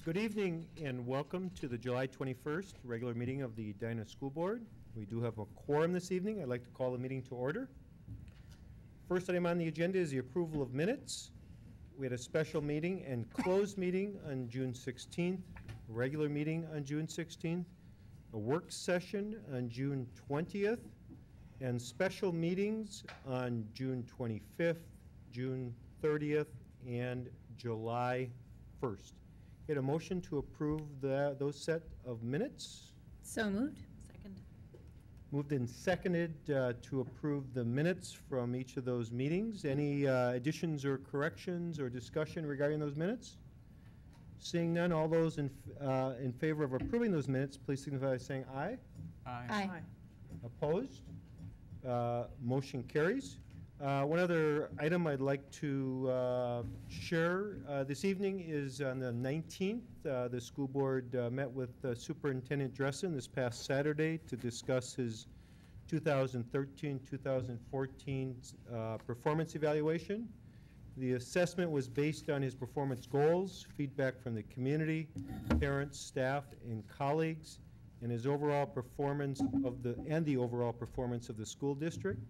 Good evening and welcome to the July 21st regular meeting of the Edina School Board. We do have a quorum this evening. I'd like to call the meeting to order. First item on the agenda is the approval of minutes. We had a special meeting and closed meeting on June 16th, a regular meeting on June 16th, a work session on June 20th, and special meetings on June 25th, June 30th, and July 1st. Get a motion to approve those set of minutes. So moved. Second. Moved and seconded to approve the minutes from each of those meetings. Any additions or corrections or discussion regarding those minutes? Seeing none, all those in favor of approving those minutes, please signify by saying aye. Aye. Aye. Opposed? Motion carries. One other item I'd like to share this evening is on the 19th, the school board met with Superintendent Dressen this past Saturday to discuss his 2013-2014 performance evaluation. The assessment was based on his performance goals, feedback from the community, parents, staff, and colleagues, and his overall performance of the overall performance of the school district.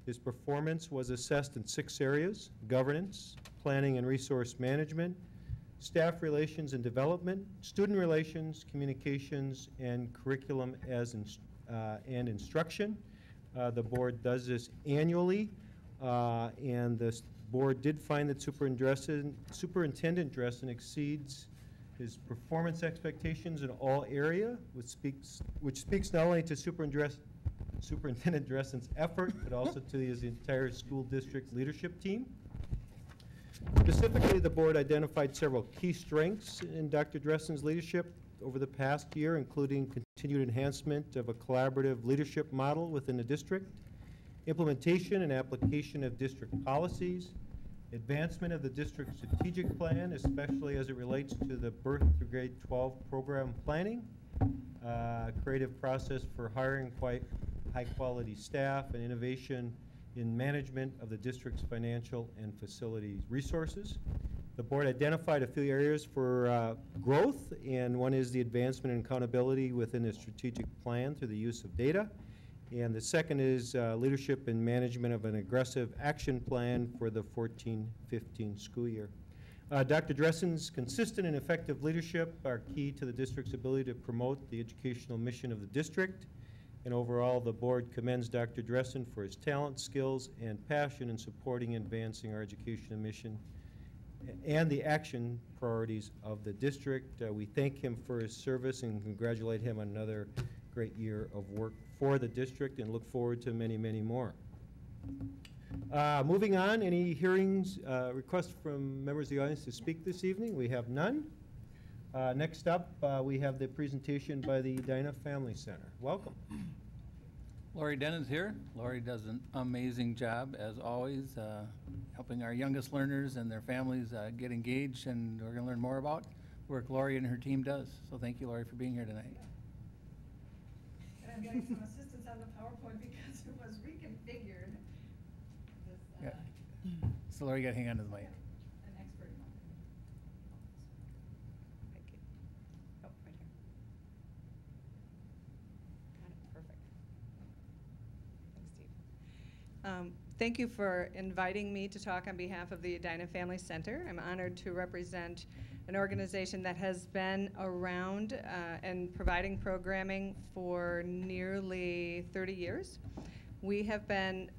His performance was assessed in 6 areas: governance, planning and resource management, staff relations and development, student relations, communications, and curriculum and instruction. The board does this annually, and the board did find that Superintendent Dressen exceeds his performance expectations in all areas, which speaks not only to Superintendent Dressen's effort, but also to his entire school district leadership team. Specifically, the board identified several key strengths in Dr. Dressen's leadership over the past year, including continued enhancement of a collaborative leadership model within the district, implementation and application of district policies, advancement of the district strategic plan, especially as it relates to the birth through grade 12 program planning, creative process for hiring high-quality staff, and innovation in management of the district's financial and facilities resources. The board identified a few areas for growth, and one is the advancement and accountability within the strategic plan through the use of data. And the second is leadership and management of an aggressive action plan for the 14-15 school year. Dr. Dressen's consistent and effective leadership are key to the district's ability to promote the educational mission of the district. And overall, the board commends Dr. Dressen for his talent, skills, and passion in supporting and advancing our educational mission and the action priorities of the district. We thank him for his service and congratulate him on another great year of work for the district and look forward to many, many more. Moving on, any hearings, requests from members of the audience to speak this evening? We have none. Next up, we have the presentation by the Dinah Family Center. Welcome. Lori Denon's here. Lori does an amazing job, as always, helping our youngest learners and their families get engaged, and we're going to learn more about the work Lori and her team does. So thank you, Lori, for being here tonight. And I'm getting some assistance on the PowerPoint because it was reconfigured. Yeah. So Lori, you got to hang on to the mic. An expert moment. Thank you. Oh, right here. Got it. Perfect. Thanks, Steve. Thank you for inviting me to talk on behalf of the Edina Family Center. I'm honored to represent an organization that has been around and providing programming for nearly 30 years. We have been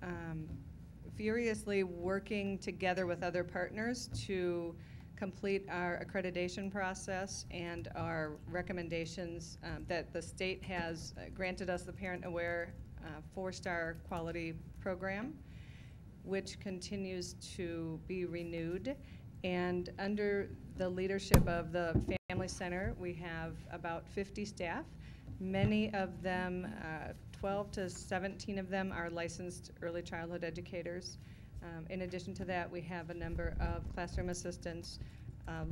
furiously working together with other partners to complete our accreditation process and our recommendations that the state has granted us the Parent Aware 4-star quality program, which continues to be renewed. And under the leadership of the Family Center, we have about 50 staff. Many of them, 12 to 17 of them, are licensed early childhood educators. In addition to that, we have a number of classroom assistants,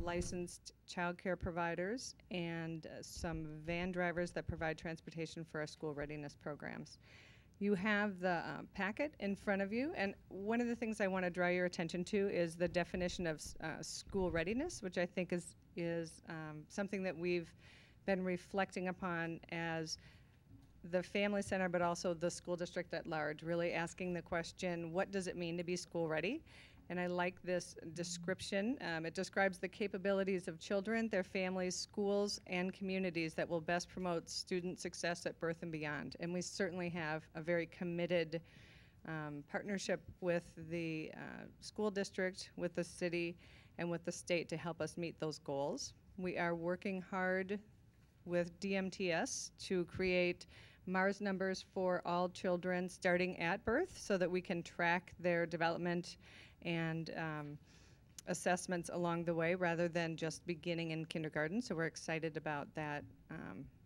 licensed childcare providers, and some van drivers that provide transportation for our school readiness programs. You have the packet in front of you, and one of the things I want to draw your attention to is the definition of school readiness, which I think is something that we've been reflecting upon as the family center, but also the school district at large, really asking the question, what does it mean to be school ready? And I like this description. It describes the capabilities of children, their families, schools, and communities that will best promote student success at birth and beyond. And we certainly have a very committed partnership with the school district, with the city, and with the state to help us meet those goals. We are working hard with DMTS to create MARS numbers for all children starting at birth so that we can track their development and assessments along the way rather than just beginning in kindergarten. So we're excited about that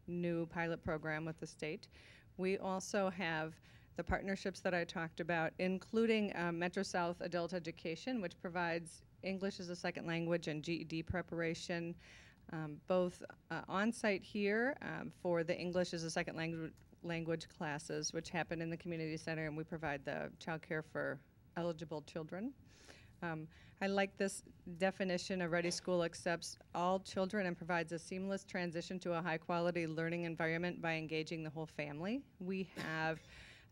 new pilot program with the state. We also have the partnerships that I talked about, including Metro South Adult Education, which provides English as a second language and GED preparation, both on-site here for the English as a second language classes, which happen in the community center, and we provide the childcare for eligible children. I like this definition. A ready school accepts all children and provides a seamless transition to a high-quality learning environment by engaging the whole family. We have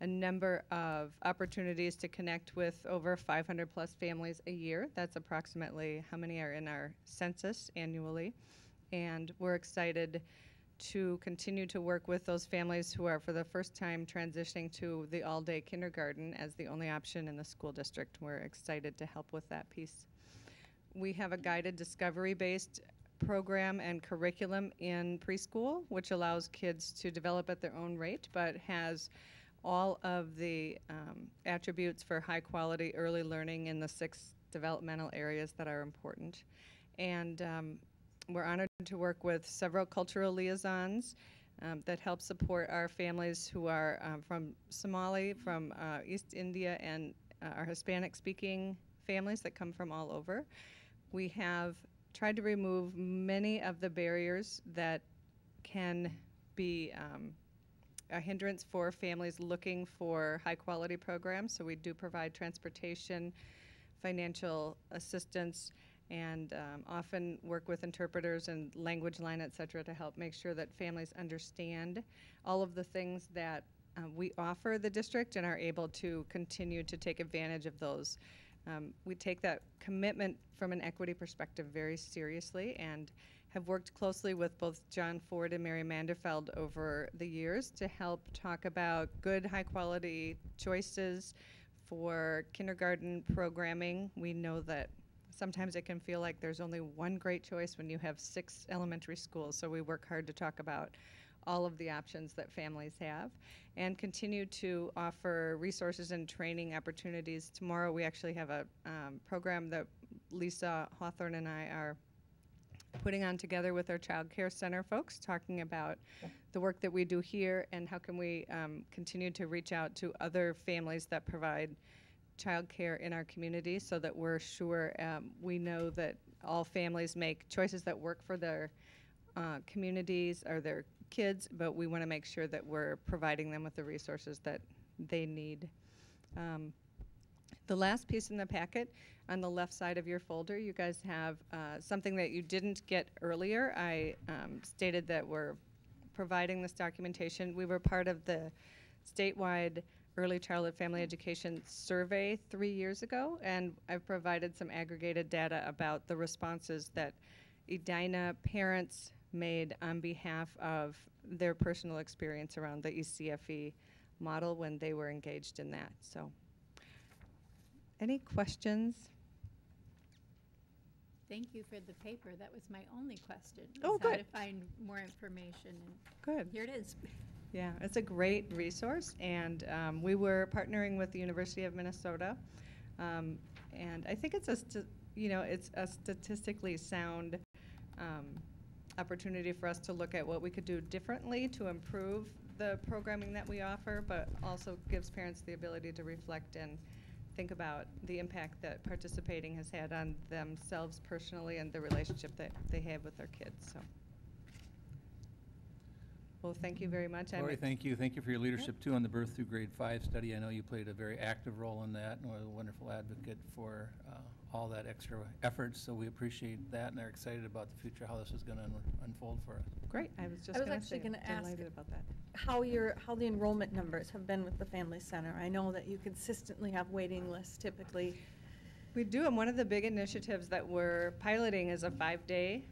a number of opportunities to connect with over 500 plus families a year. That's approximately how many are in our census annually. And we're excited to continue to work with those families who are for the first time transitioning to the all-day kindergarten as the only option in the school district. We're excited to help with that piece. We have a guided discovery-based program and curriculum in preschool, which allows kids to develop at their own rate, but has all of the attributes for high-quality early learning in the 6 developmental areas that are important. And we're honored to work with several cultural liaisons that help support our families who are from Somali, from East India, and our Hispanic-speaking families that come from all over. We have tried to remove many of the barriers that can be a hindrance for families looking for high-quality programs. So we do provide transportation, financial assistance, and often work with interpreters and language line, et cetera, to help make sure that families understand all of the things that we offer the district and are able to continue to take advantage of those. We take that commitment from an equity perspective very seriously and have worked closely with both John Ford and Mary Manderfeld over the years to help talk about good, high-quality choices for kindergarten programming. We know that sometimes it can feel like there's only one great choice when you have 6 elementary schools, so we work hard to talk about all of the options that families have and continue to offer resources and training opportunities. Tomorrow we actually have a program that Lisa Hawthorne and I are putting on together with our Childcare Center folks, talking about the work that we do here and how can we continue to reach out to other families that provide childcare in our community so that we're sure we know that all families make choices that work for their communities or their kids, but we want to make sure that we're providing them with the resources that they need. The last piece in the packet, on the left side of your folder, you guys have something that you didn't get earlier. I stated that we're providing this documentation. We were part of the statewide Early Childhood Family Education Survey 3 years ago, and I've provided some aggregated data about the responses that Edina parents made on behalf of their personal experience around the ECFE model when they were engaged in that. So, any questions? Thank you for the paper. That was my only question. Oh, How good. to find more information. And Good. here it is. Yeah, it's a great resource, and we were partnering with the University of Minnesota, and I think it's it's a statistically sound opportunity for us to look at what we could do differently to improve the programming that we offer, but also gives parents the ability to reflect and think about the impact that participating has had on themselves personally and the relationship that they have with their kids. So. Well, thank you very much. Lori, thank you. Thank you for your leadership, too, on the Birth Through Grade 5 study. I know you played a very active role in that and were a wonderful advocate for all that extra effort, so we appreciate that and are excited about the future, how this is going to unfold for us. Great. I was just I was going to say, actually going to ask delighted about that. how the enrollment numbers have been with the Family Center. I know that you consistently have waiting lists typically. We do, and one of the big initiatives that we're piloting is a 5-day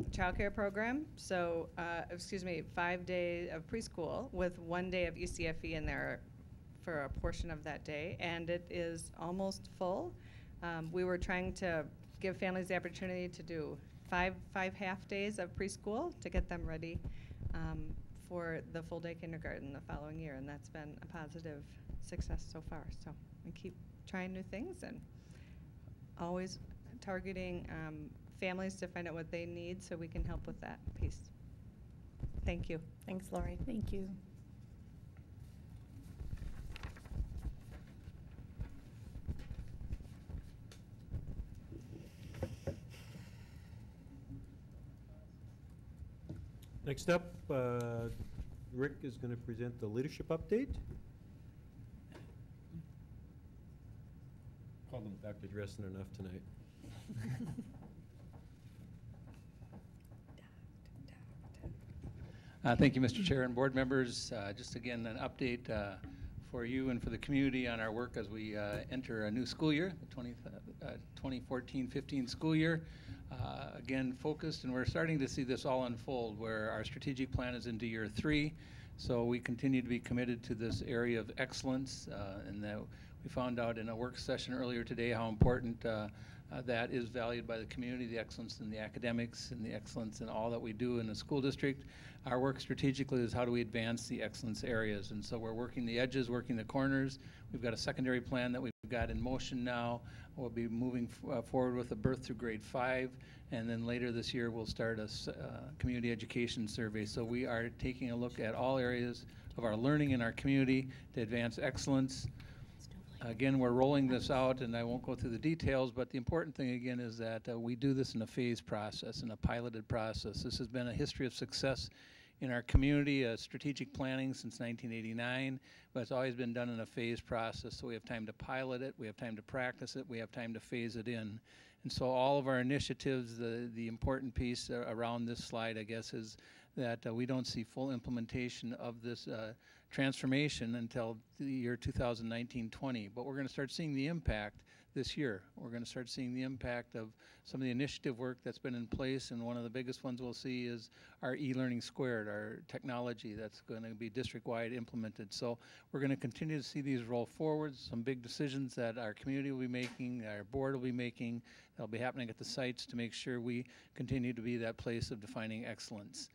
childcare program. So, 5 days of preschool with 1 day of ECFE in there for a portion of that day, and it is almost full. We were trying to give families the opportunity to do five half days of preschool to get them ready for the full day kindergarten the following year, and that's been a positive success so far. So we keep trying new things and always targeting families to find out what they need so we can help with that piece. Thank you. Thanks, Lori. Thank you. Next up, Rick is going to present the leadership update. Called him Dr. Dressen enough tonight. Thank you, Mr. Chair and board members. Just again, an update for you and for the community on our work as we enter a new school year, the 2014-15 school year. Again, focused, and we're starting to see this all unfold where our strategic plan is into year 3. So we continue to be committed to this area of excellence, and that we found out in a work session earlier today how important that is valued by the community, the excellence in the academics and the excellence in all that we do in the school district. Our work strategically is how do we advance the excellence areas, and so we're working the edges, working the corners. We've got a secondary plan that we've got in motion now. We'll be moving forward with a birth through grade 5, and then later this year we'll start a community education survey. So we are taking a look at all areas of our learning in our community to advance excellence. Again, we're rolling this out, and I won't go through the details, but the important thing again is that we do this in a phased process, in a piloted process. This has been a history of success in our community, strategic planning since 1989, but it's always been done in a phased process, so we have time to pilot it, we have time to practice it, we have time to phase it in. And so all of our initiatives, the important piece around this slide, I guess, is that we don't see full implementation of this transformation until the year 2019-20, but we're going to start seeing the impact this year. We're going to start seeing the impact of some of the initiative work that's been in place, and one of the biggest ones we'll see is our e-learning squared, our technology that's going to be district-wide implemented. So we're going to continue to see these roll forward, some big decisions that our community will be making, our board will be making, that'll be happening at the sites to make sure we continue to be that place of defining excellence.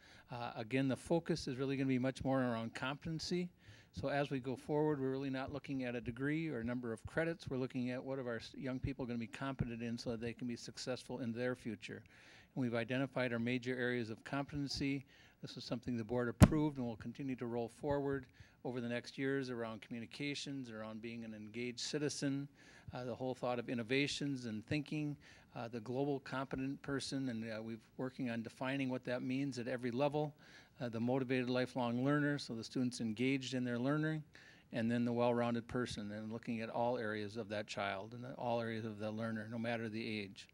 Again, the focus is really going to be much more around competency. So as we go forward, we're really not looking at a degree or a number of credits. We're looking at what are our young people going to be competent in so that they can be successful in their future. And we've identified our major areas of competency. This is something the board approved and will continue to roll forward over the next years around communications, around being an engaged citizen, the whole thought of innovations and thinking, the global competent person, and we're working on defining what that means at every level. The motivated lifelong learner, so the students engaged in their learning, and then the well-rounded person, and looking at all areas of that child and all areas of the learner, no matter the age.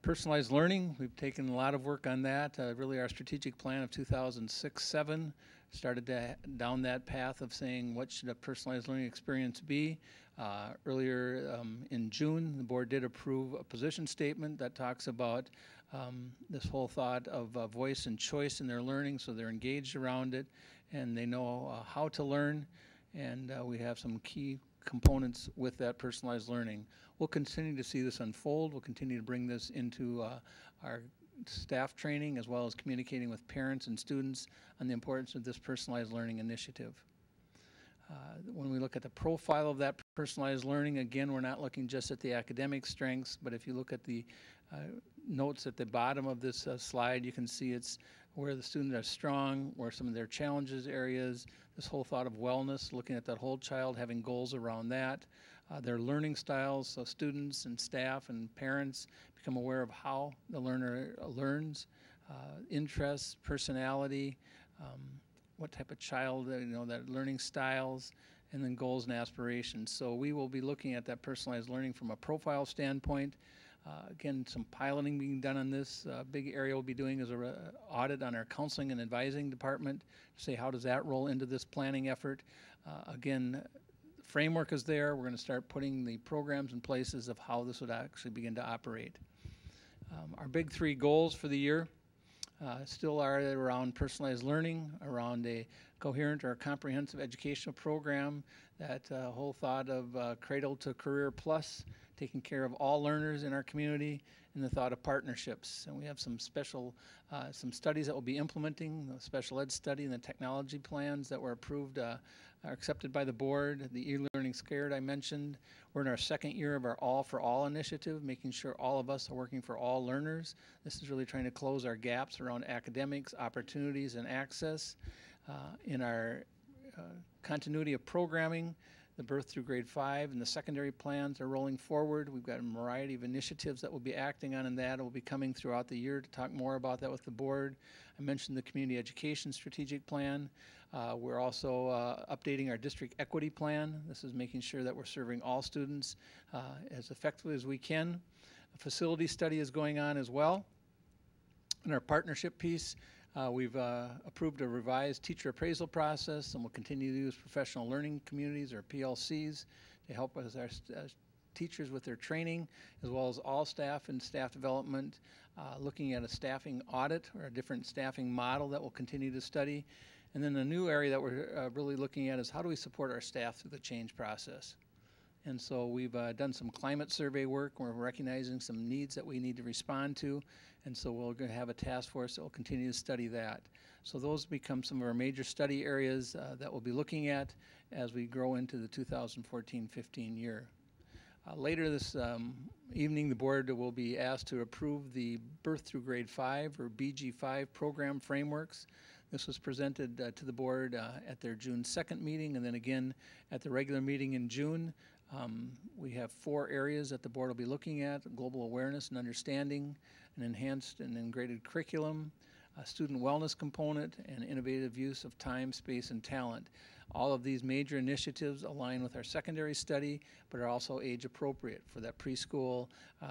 Personalized learning, we've taken a lot of work on that. Really our strategic plan of 2006-07 started down that path of saying what should a personalized learning experience be. Earlier in June, the board did approve a position statement that talks about this whole thought of voice and choice in their learning, so they're engaged around it and they know how to learn, and we have some key components with that personalized learning. We'll continue to see this unfold. We'll continue to bring this into our staff training as well as communicating with parents and students on the importance of this personalized learning initiative. When we look at the profile of that personalized learning, again, we're not looking just at the academic strengths, but if you look at the notes at the bottom of this slide, you can see it's where the students are strong, where some of their challenges areas, this whole thought of wellness, looking at that whole child, having goals around that, their learning styles, so students and staff and parents become aware of how the learner learns, interests, personality, what type of child, that learning styles, and then goals and aspirations. So we will be looking at that personalized learning from a profile standpoint. Again, some piloting being done on this. Big area we'll be doing is an audit on our counseling and advising department to say how does that roll into this planning effort. Again, the framework is there. We're going to start putting the programs in places of how this would actually begin to operate. Our big 3 goals for the year still are around personalized learning, around a coherent or comprehensive educational program, that whole thought of cradle to career plus, taking care of all learners in our community, and the thought of partnerships. And we have some special, some studies that we'll be implementing, the special ed study and the technology plans that were approved, are accepted by the board. The e-learning scared I mentioned. We're in our 2nd year of our All for All initiative, making sure all of us are working for all learners. This is really trying to close our gaps around academics, opportunities, and access. In our continuity of programming, the birth through grade 5 and the secondary plans are rolling forward. We've got a variety of initiatives that we'll be acting on, and that will be coming throughout the year to talk more about that with the board. I mentioned the community education strategic plan. We're also updating our district equity plan. This is making sure that we're serving all students as effectively as we can. A facility study is going on as well. In our partnership piece, we've approved a revised teacher appraisal process, and we'll continue to use professional learning communities, or PLCs, to help us, our teachers with their training, as well as all staff and staff development, looking at a staffing audit or a different staffing model that we'll continue to study. And then the new area that we're really looking at is how do we support our staff through the change process. And so we've done some climate survey work. We're recognizing some needs that we need to respond to. And so we're going to have a task force that will continue to study that. So those become some of our major study areas that we'll be looking at as we grow into the 2014-15 year. Later this evening, the board will be asked to approve the Birth Through Grade 5, or BG5, program frameworks. This was presented to the board at their June 2nd meeting, and then again at the regular meeting in June. We have 4 areas that the board will be looking at: global awareness and understanding, an enhanced and integrated curriculum, a student wellness component, and innovative use of time, space, and talent. All of these major initiatives align with our secondary study, but are also age appropriate for that preschool,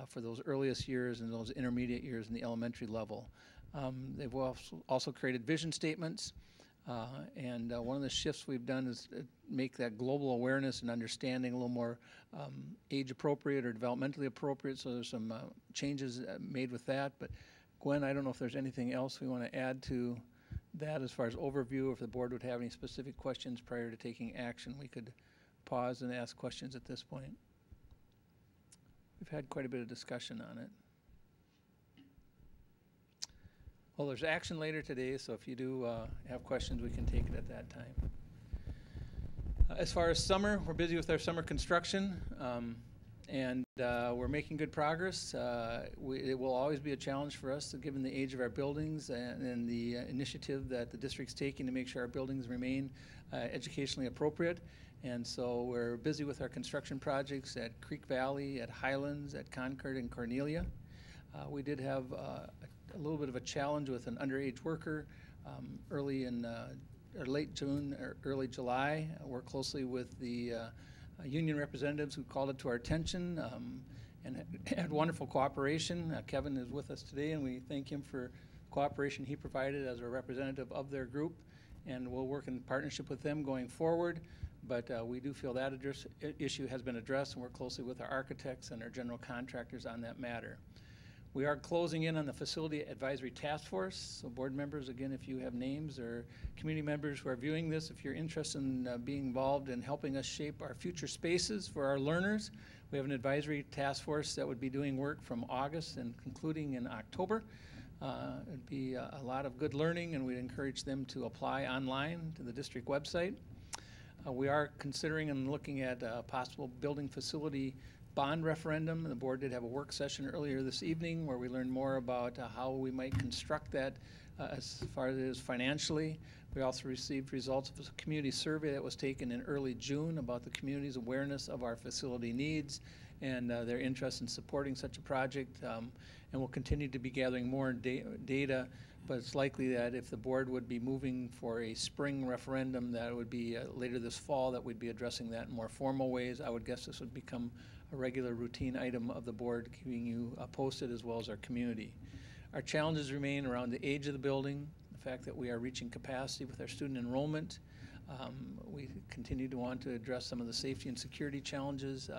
for those earliest years and those intermediate years in the elementary level. They've also created vision statements. And one of the shifts we've done is make that global awareness and understanding a little more age appropriate or developmentally appropriate. So there's some changes made with that. But Gwen, I don't know if there's anything else we want to add to that as far as overview. If the board would have any specific questions prior to taking action, we could pause and ask questions at this point. We've had quite a bit of discussion on it. Well, there's action later today, so if you do have questions, we can take it at that time. As far as summer, we're busy with our summer construction, and we're making good progress. It will always be a challenge for us, given the age of our buildings and the initiative that the district's taking to make sure our buildings remain educationally appropriate. And so we're busy with our construction projects at Creek Valley, at Highlands, at Concord, and Cornelia. We did have a little bit of a challenge with an underage worker early in or late June or early July. Worked closely with the union representatives who called it to our attention and had wonderful cooperation. Kevin is with us today, and we thank him for cooperation he provided as a representative of their group, and we'll work in partnership with them going forward. But we do feel that issue has been addressed, and work closely with our architects and our general contractors on that matter. We are closing in on the Facility Advisory Task Force. So board members, again, if you have names or community members who are viewing this, if you're interested in being involved in helping us shape our future spaces for our learners, we have an advisory task force that would be doing work from August and concluding in October. It'd be a lot of good learning, and we'd encourage them to apply online to the district website. We are considering and looking at a possible building facility bond referendum. The board did have a work session earlier this evening where we learned more about how we might construct that as far as it is financially. We also received results of a community survey that was taken in early June about the community's awareness of our facility needs and their interest in supporting such a project. And we'll continue to be gathering more data but it's likely that if the board would be moving for a spring referendum, that it would be later this fall, that we'd be addressing that in more formal ways. I would guess this would become a regular routine item of the board, keeping you posted, as well as our community. Our challenges remain around the age of the building, the fact that we are reaching capacity with our student enrollment. We continue to want to address some of the safety and security challenges,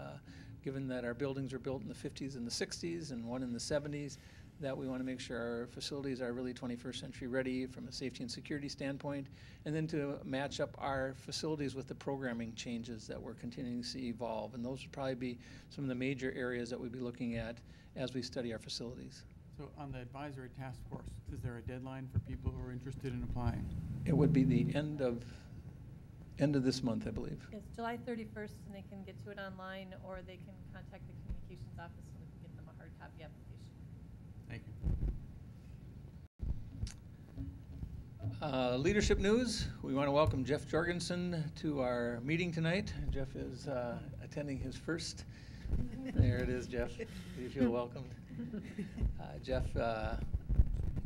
given that our buildings were built in the 50s and the 60s and one in the 70s, that we want to make sure our facilities are really 21st century ready from a safety and security standpoint, and then to match up our facilities with the programming changes that we're continuing to see evolve. And those would probably be some of the major areas that we'd be looking at as we study our facilities. So on the advisory task force, is there a deadline for people who are interested in applying? It would be the end of this month, I believe. It's July 31st, and they can get to it online, or they can contact the communications office and we can get them a hard copy application. Thank you. Leadership news. We want to welcome Jeff Jorgensen to our meeting tonight. Jeff is attending his first. There it is, Jeff. You feel welcomed. Jeff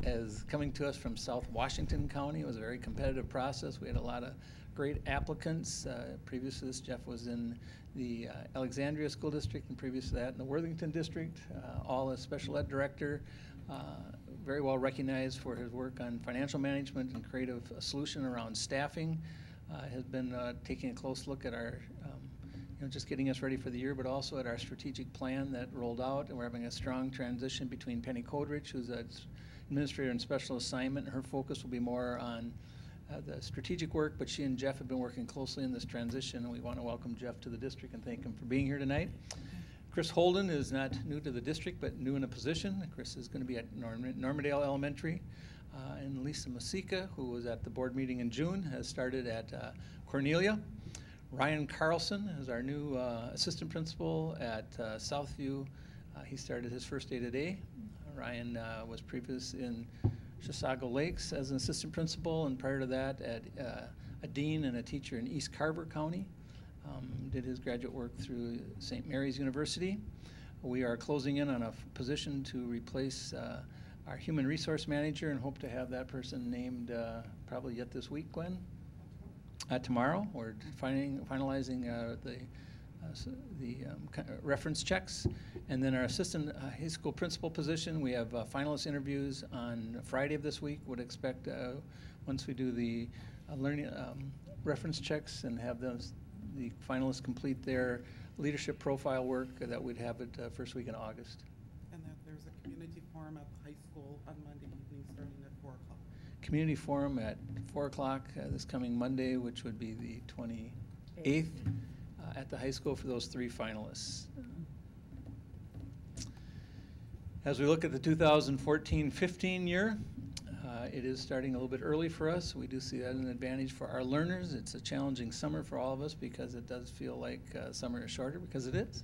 is coming to us from South Washington County. It was a very competitive process. We had a lot of great applicants. Previous to this, Jeff was in the Alexandria School District, and previous to that in the Worthington District, all as special ed director. Very well recognized for his work on financial management and creative solution around staffing. Has been taking a close look at our, just getting us ready for the year, but also at our strategic plan that rolled out. And we're having a strong transition between Penny Coldridge, who's an administrator in special assignment. Her focus will be more on the strategic work, but she and Jeff have been working closely in this transition, and we want to welcome Jeff to the district and thank him for being here tonight. Chris Holden is not new to the district, but new in a position. Chris is going to be at Normandale Elementary. And Lisa Masika, who was at the board meeting in June, has started at Cornelia. Ryan Carlson is our new assistant principal at Southview. He started his first day today. Ryan was previous in Chisago Lakes as an assistant principal, and prior to that at a dean and a teacher in East Carver County. Did his graduate work through St. Mary's University. We are closing in on a position to replace our human resource manager and hope to have that person named probably yet this week, Gwen? Tomorrow. We're finalizing the reference checks. And then our assistant high school principal position, we have finalist interviews on Friday of this week. Would expect once we do the learning reference checks and have the finalists complete their leadership profile work, that we'd have it first week in August. And that there's a community forum at the high school on Monday evening starting at 4 o'clock. Community forum at 4 o'clock this coming Monday, which would be the 28th, at the high school for those 3 finalists. As we look at the 2014-15 year, it is starting a little bit early for us. We do see that as an advantage for our learners. It's a challenging summer for all of us because it does feel like summer is shorter, because it is.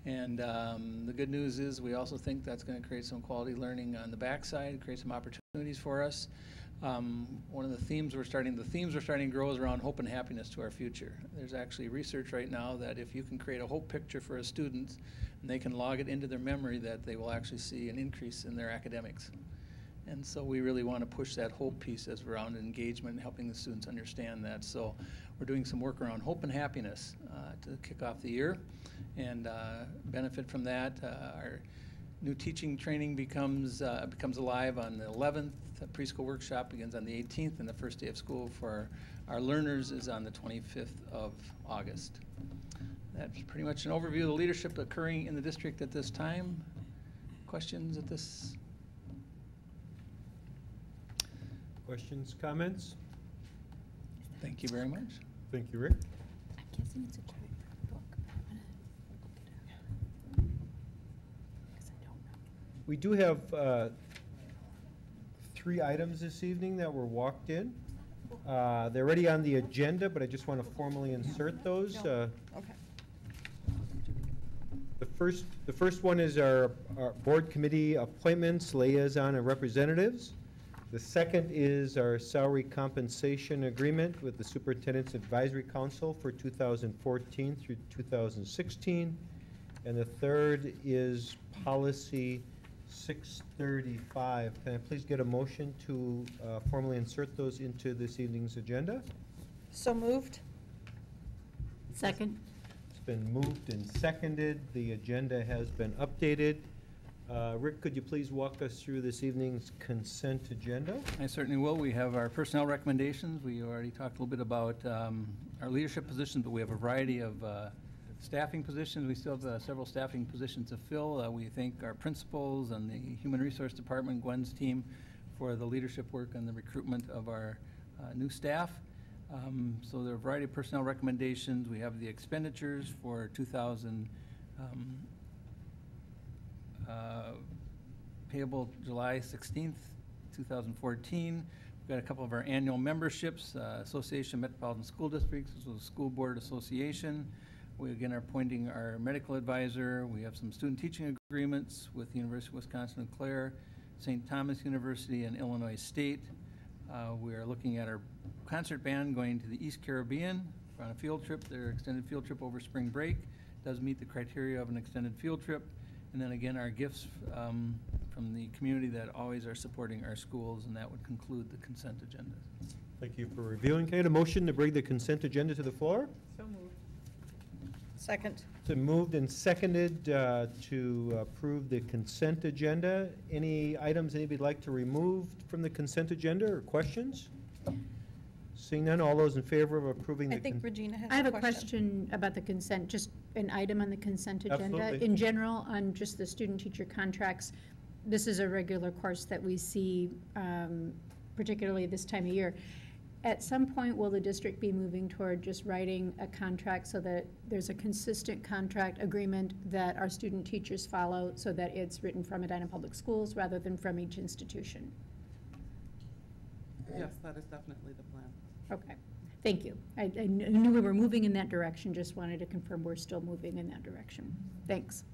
And the good news is we also think that's going to create some quality learning on the backside, create some opportunities for us. One of the themes we're starting to grow is around hope and happiness to our future. There's actually research right now that if you can create a hope picture for a student and they can log it into their memory, that they will actually see an increase in their academics. And so we really want to push that hope piece as around engagement and helping the students understand that. So we're doing some work around hope and happiness to kick off the year and benefit from that. Our new teaching training becomes alive on the 11th. The preschool workshop begins on the 18th, and the first day of school for our learners is on the 25th of August. That's pretty much an overview of the leadership occurring in the district at this time. Questions at this? Questions, comments? Thank you very much. Thank you, Rick. I'm guessing it's a chapter book, but I'm gonna look it up. Because I don't know. We do have 3 items this evening that were walked in. They're already on the agenda, but I just want to formally insert those. Okay. The first one is our board committee appointments, liaison, and representatives. The second is our salary compensation agreement with the Superintendent's Advisory Council for 2014 through 2016. And the third is policy 6:35. Can I please get a motion to formally insert those into this evening's agenda? So moved. Second. It's been moved and seconded. The agenda has been updated. Rick, could you please walk us through this evening's consent agenda? I certainly will. We have our personnel recommendations. We already talked a little bit about our leadership positions, but we have a variety of staffing positions. We still have several staffing positions to fill. We thank our principals and the Human Resource Department, Gwen's team, for the leadership work and the recruitment of our new staff. So there are a variety of personnel recommendations. We have the expenditures for 2000, payable July 16th, 2014. We've got a couple of our annual memberships, Association of Metropolitan School Districts, this was a School Board Association. We again are appointing our medical advisor. We have some student teaching agreements with the University of Wisconsin Eau Claire, St. Thomas University, and Illinois State. We are looking at our concert band going to the East Caribbean on a field trip, their extended field trip over spring break. Does meet the criteria of an extended field trip. And then again, our gifts from the community that always are supporting our schools, and that would conclude the consent agenda. Thank you for reviewing. Can I get a motion to bring the consent agenda to the floor? So moved. Second. It's been moved and seconded to approve the consent agenda. Any items anybody'd like to remove from the consent agenda or questions? Seeing none, all those in favor of approving the I think Regina has I have a question about the consent, just an item on the consent agenda. Absolutely. In general, on just the student-teacher contracts, this is a regular course that we see, particularly this time of year. At some point, will the district be moving toward just writing a contract so that there's a consistent contract agreement that our student teachers follow, so that it's written from Edina Public Schools rather than from each institution? Yes, that is definitely the plan. Okay, thank you. I knew we were moving in that direction, just wanted to confirm we're still moving in that direction. Thanks.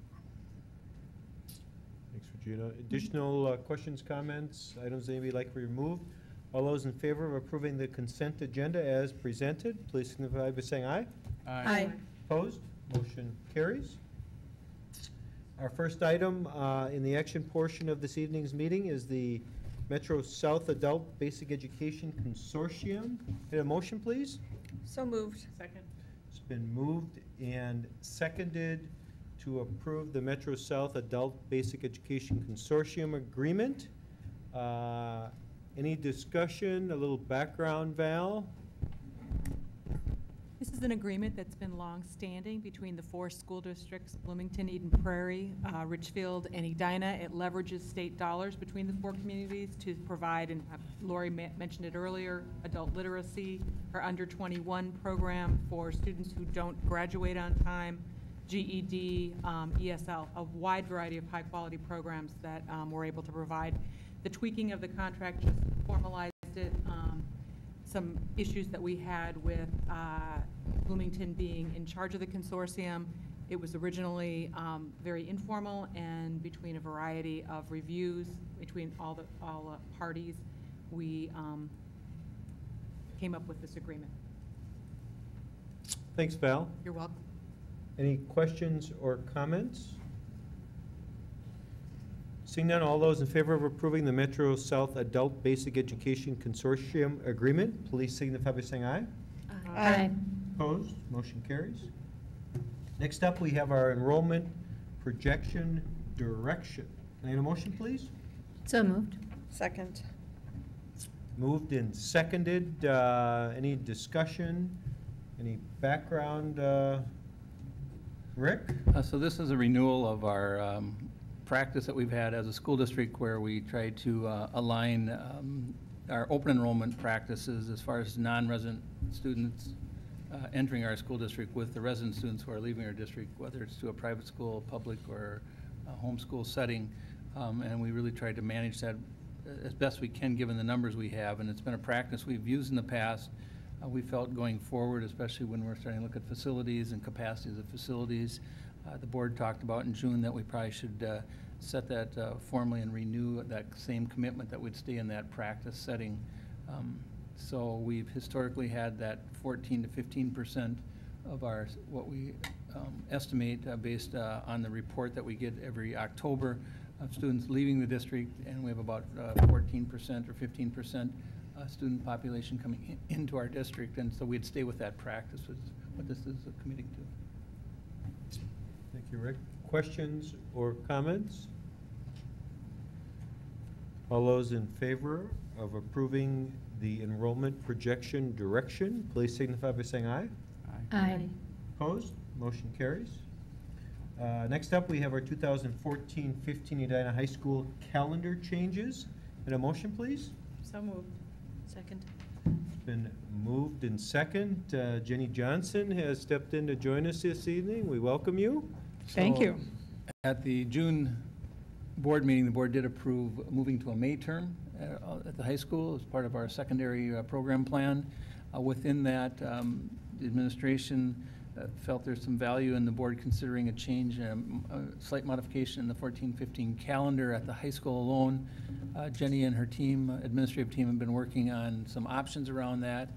Thanks, Regina. Additional questions, comments, items anybody'd like to remove? All those in favor of approving the consent agenda as presented, please signify by saying aye. Aye. Opposed? Motion carries. Our first item in the action portion of this evening's meeting is the Metro South Adult Basic Education Consortium. Get a motion, please? So moved. Second. It's been moved and seconded to approve the Metro South Adult Basic Education Consortium Agreement. Any discussion, a little background, Val? This is an agreement that's been long-standing between the 4 school districts, Bloomington, Eden Prairie, Richfield, and Edina. It leverages state dollars between the 4 communities to provide, and Lori mentioned it earlier, adult literacy, our under 21 program for students who don't graduate on time, GED, ESL, a wide variety of high-quality programs that we're able to provide. The tweaking of the contract just formalized it. Some issues that we had with Bloomington being in charge of the consortium. It was originally very informal, and between a variety of reviews between all parties, we came up with this agreement. Thanks, Val. You're welcome. Any questions or comments? Seeing none, all those in favor of approving the Metro South Adult Basic Education Consortium Agreement, please signify by saying aye. Aye. Opposed? Motion carries. Next up, we have our enrollment projection direction. Can I get a motion, please? So moved. Second. Moved and seconded. Any discussion? Any background? Rick? So this is a renewal of our practice that we've had as a school district, where we try to align our open enrollment practices as far as non-resident students entering our school district with the resident students who are leaving our district, whether it's to a private school, public, or a homeschool setting. And we really tried to manage that as best we can given the numbers we have, and it's been a practice we've used in the past. We felt going forward, especially when we're starting to look at facilities and capacities of facilities, the board talked about in June that we probably should set that formally and renew that same commitment that would stay in that practice setting. So we've historically had that 14 to 15% of our, what we estimate based on the report that we get every October of students leaving the district, and we have about 14% or 15% student population coming into our district, and so we'd stay with that practice, is what this is committing to. Thank you, Rick. Questions or comments? All those in favor of approving the enrollment projection direction, please signify by saying aye. Aye. Opposed? Motion carries. Next up, we have our 2014-15 Edina High School calendar changes. And a motion, please? So moved. Second. Been moved and second. Jenny Johnson has stepped in to join us this evening. We welcome you. Thank you. At the June board meeting, the board did approve moving to a May term at the high school as part of our secondary program plan. Within that, the administration felt there's some value in the board considering a change, a slight modification in the 14-15 calendar at the high school alone. Jenny and her team, administrative team, have been working on some options around that,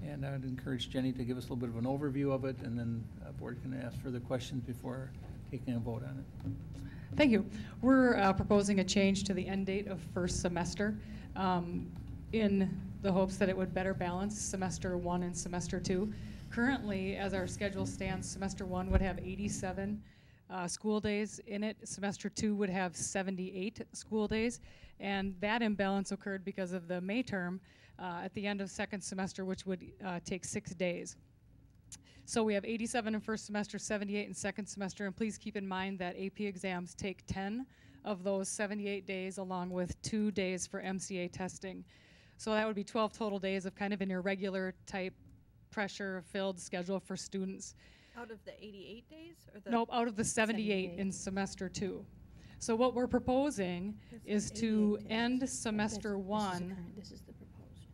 and I'd encourage Jenny to give us a little bit of an overview of it, and then the board can ask further questions before taking a vote on it. Thank you. We're proposing a change to the end date of first semester in the hopes that it would better balance semester 1 and semester 2. Currently, as our schedule stands, semester 1 would have 87 school days in it. Semester 2 would have 78 school days. And that imbalance occurred because of the May term at the end of second semester, which would take 6 days. So we have 87 in first semester, 78 in second semester. And please keep in mind that AP exams take 10 of those 78 days along with 2 days for MCA testing. So that would be 12 total days of kind of an irregular type pressure-filled schedule for students. Out of the 88 days? Or the Nope, out of the 78 in semester 2. So what we're proposing is to end semester 1 This is the proposed.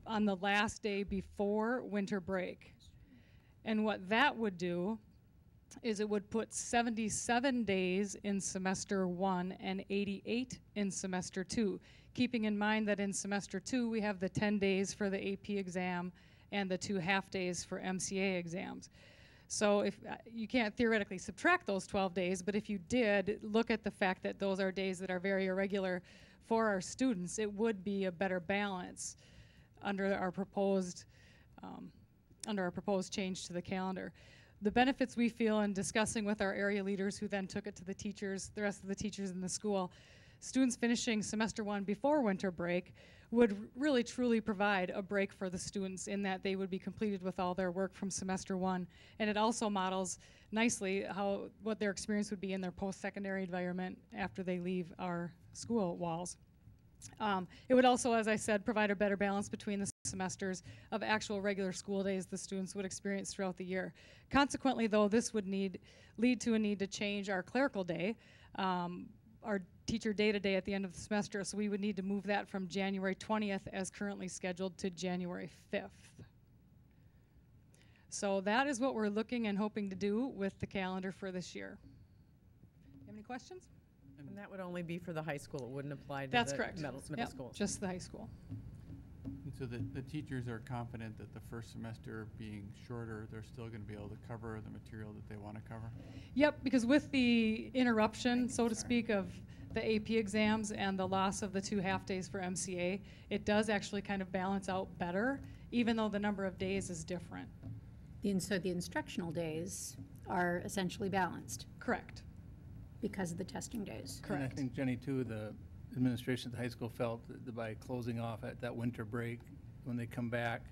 on the last day before winter break. And what that would do is it would put 77 days in semester 1 and 88 in semester 2, keeping in mind that in semester 2 we have the 10 days for the AP exam and the 2 half days for MCA exams. So if you can't theoretically subtract those 12 days, but if you did look at the fact that those are days that are very irregular for our students, it would be a better balance under our proposed change to the calendar. The benefits we feel in discussing with our area leaders, who then took it to the teachers, the rest of the teachers in the school, students finishing semester 1 before winter break would really truly provide a break for the students in that they would be completed with all their work from semester 1. And it also models nicely what their experience would be in their post-secondary environment after they leave our school walls. It would also, as I said, provide a better balance between the semesters of actual regular school days the students would experience throughout the year. Consequently, though, this would lead to a need to change our clerical day, our teacher day-to-day at the end of the semester, so we would need to move that from January 20th as currently scheduled to January 5th. So that is what we're looking and hoping to do with the calendar for this year. You have any questions? And that would only be for the high school. It wouldn't apply to That's the correct. middle Yep, school. just the high school. And so the teachers are confident that the first semester being shorter, they're still going to be able to cover the material that they want to cover? Yep, because with the interruption, so to speak, of the AP exams and the loss of the 2 half days for MCA, it does actually kind of balance out better, even though the number of days is different. So the instructional days are essentially balanced Correct. because of the testing days. And I think, Jenny, too, the administration at the high school felt that by closing off at that winter break, when they come back,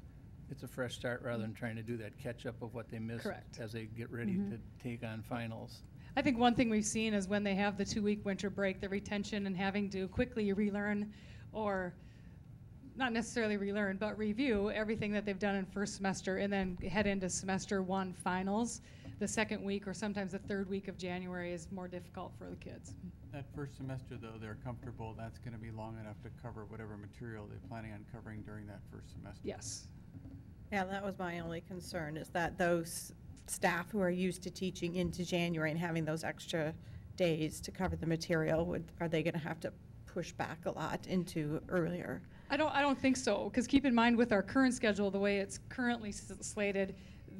it's a fresh start rather than trying to do that catch-up of what they missed Correct. as they get ready to take on finals. I think one thing we've seen is when they have the 2-week winter break, the retention and having to quickly relearn, or not necessarily relearn, but review everything that they've done in first semester and then head into semester 1 finals. The second week or sometimes the third week of January is more difficult for the kids. That first semester, though, they're comfortable that's going to be long enough to cover whatever material they're planning on covering during that first semester? Yes. Yeah, that was my only concern, is that those staff who are used to teaching into January and having those extra days to cover the material, are they going to have to push back a lot into earlier? I don't think so, because keep in mind with our current schedule, the way it's currently slated,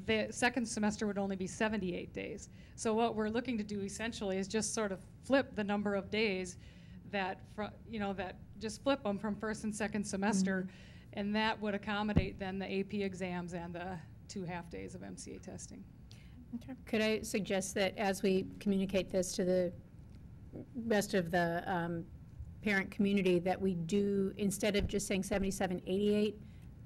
the second semester would only be 78 days. So what we're looking to do essentially is just sort of flip the number of days that, that just flip them from first and second semester, and that would accommodate then the AP exams and the 2 half-days of MCA testing. Okay. Could I suggest that as we communicate this to the rest of the parent community, that we do, instead of just saying 77, 88,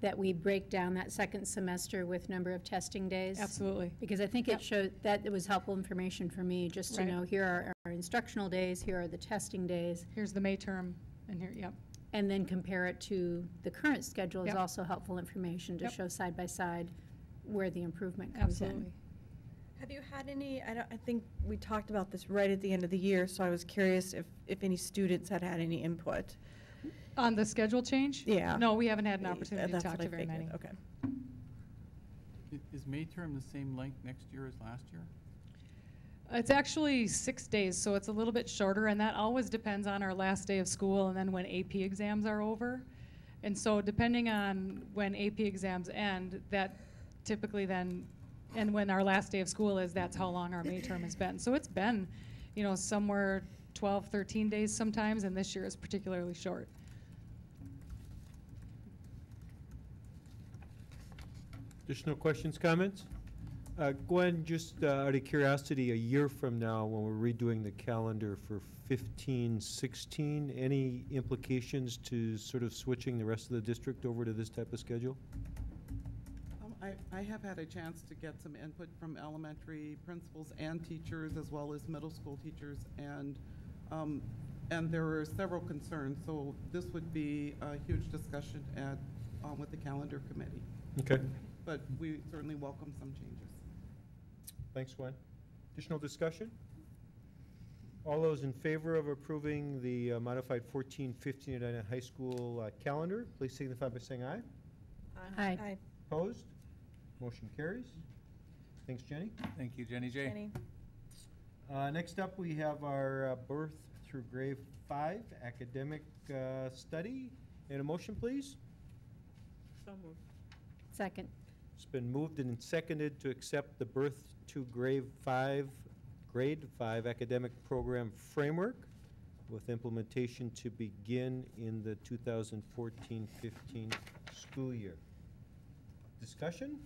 that we break down that second semester with number of testing days? Absolutely. Because I think it showed, that it was helpful information for me, just to Right. know, here are our instructional days, here are the testing days, Here's the May term, and here, yep. and then compare it to the current schedule is Yep. also helpful information to Yep. show side by side where the improvement comes in. Absolutely. Have you had any, I think we talked about this right at the end of the year, so I was curious if any students had any input. On the schedule change? Yeah. No, we haven't had an opportunity to That's talk what I to very figured. many. Okay. Is May term the same length next year as last year? It's actually 6 days, so it's a little bit shorter, and that always depends on our last day of school and then when AP exams are over. And so depending on when AP exams end, that typically then, and when our last day of school is, that's how long our May term has been. So it's been, somewhere 12, 13 days sometimes, and this year is particularly short. Additional questions, comments? Gwen, just out of curiosity, a year from now, when we're redoing the calendar for 15, 16, any implications to sort of switching the rest of the district over to this type of schedule? I have had a chance to get some input from elementary principals and teachers, as well as middle school teachers, and there were several concerns. So this would be a huge discussion with the calendar committee. Okay. But we certainly welcome some changes. Thanks, Gwen. Additional discussion? All those in favor of approving the modified 14-15 Edina High School calendar, please signify by saying aye. Aye. Opposed? Motion carries. Thanks, Jenny. Thank you, Jenny J. Jenny? Next up, we have our birth through grade 5 academic study. And a motion, please? So moved. Second. It's been moved and seconded to accept the birth to grade 5 academic program framework with implementation to begin in the 2014-15 school year. Discussion?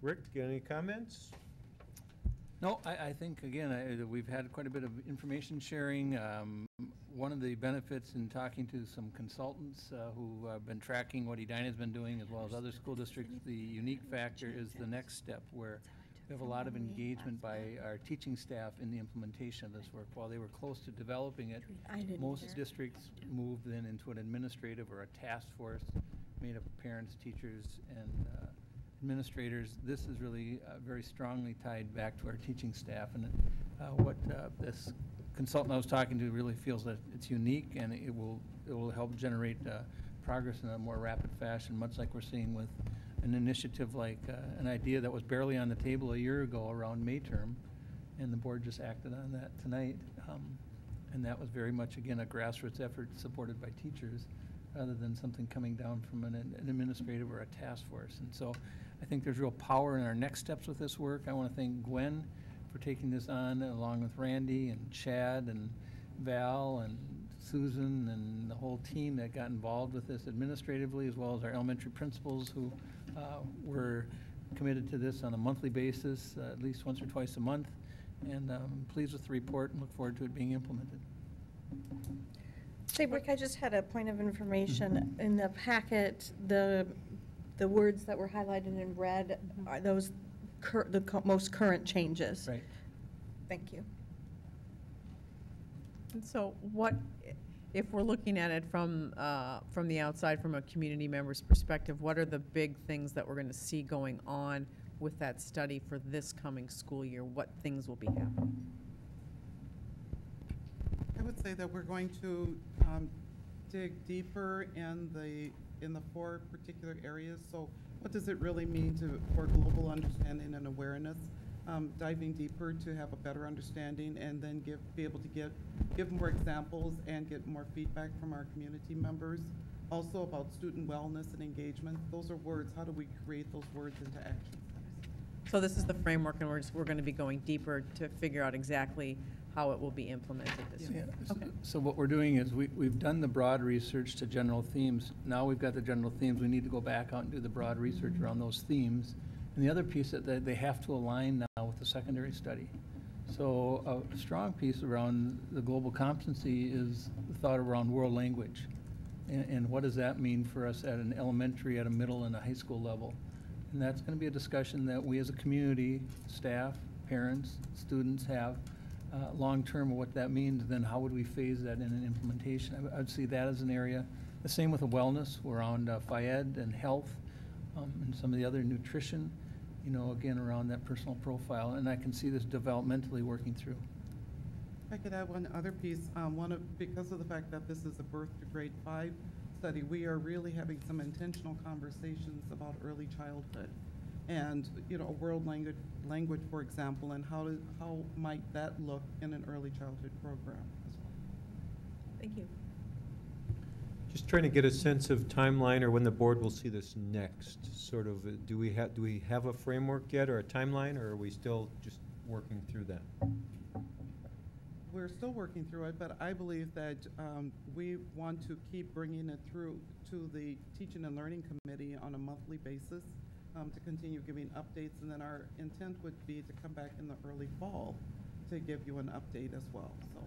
Rick, any comments? No, I think, again, we've had quite a bit of information sharing. One of the benefits in talking to some consultants who have been tracking what Edina's been doing, as well as other school districts, the unique factor is the next step, where we have a lot of engagement by our teaching staff in the implementation of this work. While they were close to developing it, most districts moved then into an administrative or a task force made up of parents, teachers, and administrators. This is really very strongly tied back to our teaching staff, and what this consultant I was talking to really feels that it's unique, and it will help generate progress in a more rapid fashion, much like we're seeing with an initiative like an idea that was barely on the table a year ago around May term, and the board just acted on that tonight. And that was very much, again, a grassroots effort supported by teachers, rather than something coming down from an administrative or a task force. And so I think there's real power in our next steps with this work. I want to thank Gwen for taking this on, along with Randy and Chad and Val and Susan and the whole team that got involved with this administratively, as well as our elementary principals who were committed to this on a monthly basis, at least once or twice a month. And I'm pleased with the report and look forward to it being implemented. Say, Rick, I just had a point of information. In the packet, the words that were highlighted in red, are those the most current changes? Right. Thank you. And so what, if we're looking at it from the outside, from a community member's perspective, what are the big things that we're going to see going on with that study for this coming school year? What things will be happening? I would say that we're going to dig deeper in the 4 particular areas. So what does it really mean for global understanding and awareness? Diving deeper to have a better understanding, and then be able to give more examples and get more feedback from our community members. Also about student wellness and engagement. Those are words. How do we create those words into action steps? So this is the framework, and we're going to be going deeper to figure out exactly how it will be implemented this year. Okay. So what we're doing is we've done the broad research to general themes. Now we've got the general themes. We need to go back out and do the broad research around those themes. And the other piece that they have to align now with the secondary study. So a strong piece around the global competency is the thought around world language. And what does that mean for us at an elementary, at a middle, and a high school level? And that's going to be a discussion that we as a community, staff, parents, students have long-term, what that means, then how would we phase that in an implementation? I'd see that as an area. The same with the wellness around FIED and health and some of the other nutrition, you know, again, around that personal profile. And I can see this developmentally working through. If I could add one other piece, because of the fact that this is a birth to grade 5 study, we are really having some intentional conversations about early childhood. And, you know, world language, for example, and how might that look in an early childhood program as well. Thank you. Just trying to get a sense of timeline or when the board will see this next. Sort of, do we have a framework yet or a timeline, or are we still just working through that? We're still working through it, but I believe that we want to keep bringing it through to the Teaching and Learning Committee on a monthly basis to continue giving updates, and then our intent would be to come back in the early fall to give you an update as well. So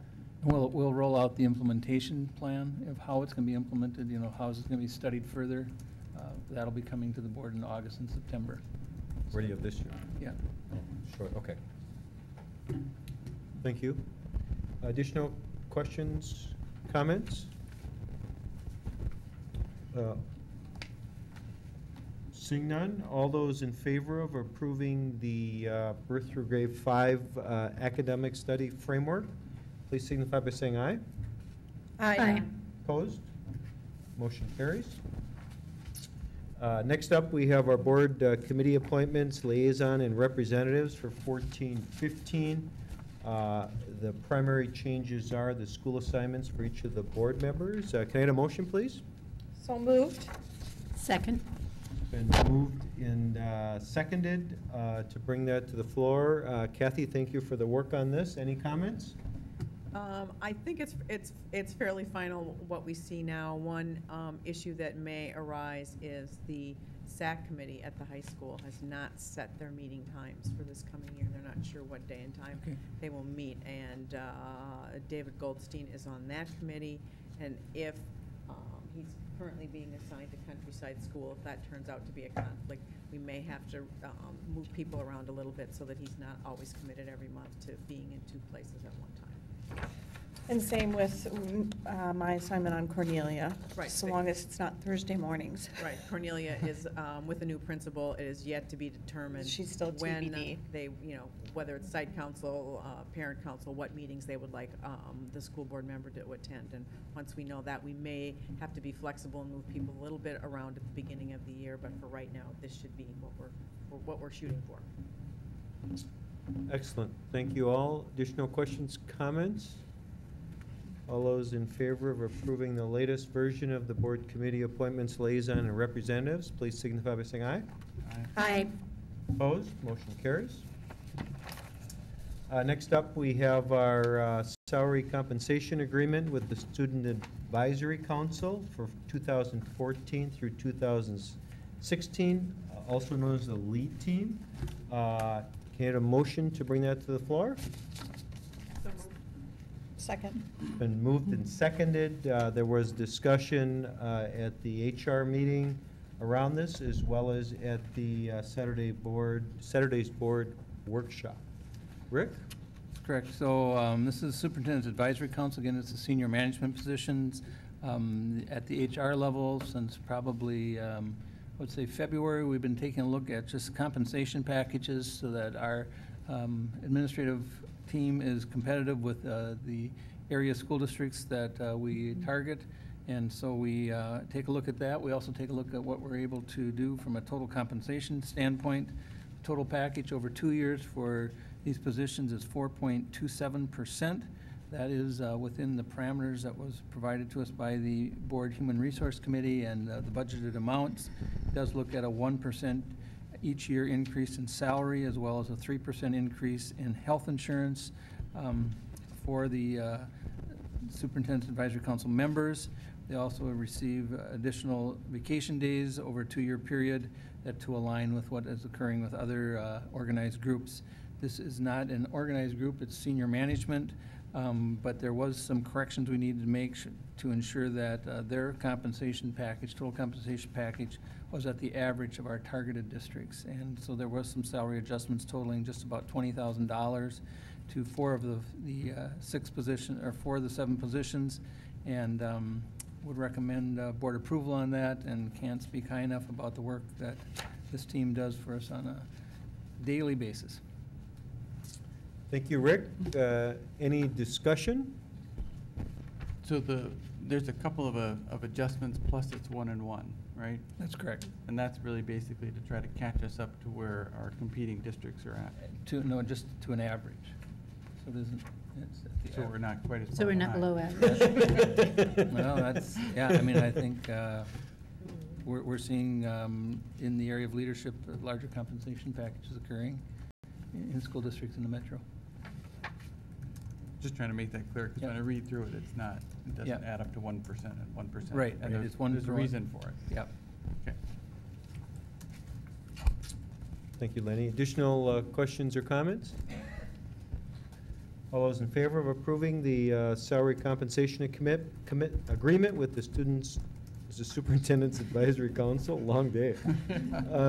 We'll roll out the implementation plan of how it's going to be implemented, you know, how it's going to be studied further. That'll be coming to the board in August and September. Ready of this year? Yeah. Oh, sure, okay. Thank you. Additional questions, comments? Seeing none, all those in favor of approving the birth through grade 5 academic study framework, please signify by saying aye. Aye. Opposed? Motion carries. Next up, we have our board committee appointments, liaison, and representatives for 14-15. The primary changes are the school assignments for each of the board members. Can I get a motion, please? So moved. Second. Been moved and seconded to bring that to the floor. Cathy, thank you for the work on this. Any comments? I think it's fairly final what we see now. One issue that may arise is the SAC committee at the high school has not set their meeting times for this coming year. They're not sure what day and time they will meet, and David Goldstein is on that committee, and if he's currently being assigned to Countryside School, if that turns out to be a conflict, we may have to move people around a little bit so that he's not always committed every month to being in 2 places at one time. And same with my assignment on Cornelia. Right. So long as it's not Thursday mornings. Right. Cornelia is with a new principal. It is yet to be determined. She's still when TBD. they, you know, whether it's site council, parent council, what meetings they would like the school board member to attend. And once we know that, we may have to be flexible and move people a little bit around at the beginning of the year. But for right now, this should be what we're shooting for. Excellent. Thank you all. Additional questions, comments? All those in favor of approving the latest version of the board committee appointments, liaison, and representatives, please signify by saying aye. Aye. Opposed? Motion carries. Next up, we have our salary compensation agreement with the Student Advisory Council for 2014 through 2016, also known as the LEAD team. Can I get a motion to bring that to the floor? Second. Been moved and seconded. There was discussion at the HR meeting around this, as well as at the Saturday's board workshop. Rick? Correct. So this is Superintendent's Advisory Council. Again, it's the senior management positions at the HR level since probably, I would say February. We've been taking a look at just compensation packages so that our administrative team is competitive with the area school districts that we target. And so we take a look at that. We also take a look at what we're able to do from a total compensation standpoint. Total package over 2 years for these positions is 4.27%. That is within the parameters that was provided to us by the Board Human Resource Committee and the budgeted amounts. It does look at a 1% each year increase in salary, as well as a 3% increase in health insurance for the Superintendent's Advisory Council members. They also receive additional vacation days over a 2-year period to align with what is occurring with other organized groups. This is not an organized group, it's senior management, but there was some corrections we needed to make to ensure that their compensation package, total compensation package, was at the average of our targeted districts. And so there was some salary adjustments totaling just about $20,000 to 4 of the 6 positions, or 4 of the 7 positions, and would recommend board approval on that, and can't speak high enough about the work that this team does for us on a daily basis. Thank you, Rick. Any discussion? So there's a couple of adjustments, plus it's 1 and 1, right? That's correct. And that's really basically to try to catch us up to where our competing districts are at. No, just to an average. So it isn't, it's at the So average. we're not quite as far So we're not behind. below average. Well, that's, yeah, I mean, I think we're seeing in the area of leadership, larger compensation packages occurring in school districts in the metro. Just trying to make that clear, because Yep. when I read through it, it doesn't Yep. add up to 1% and 1%. Right, And right, it's one there's a for one. reason for it. Yep. Okay. Thank you, Lenny. Additional questions or comments? All those in favor of approving the salary compensation agreement with the students, this is Superintendent's Advisory Council, long day,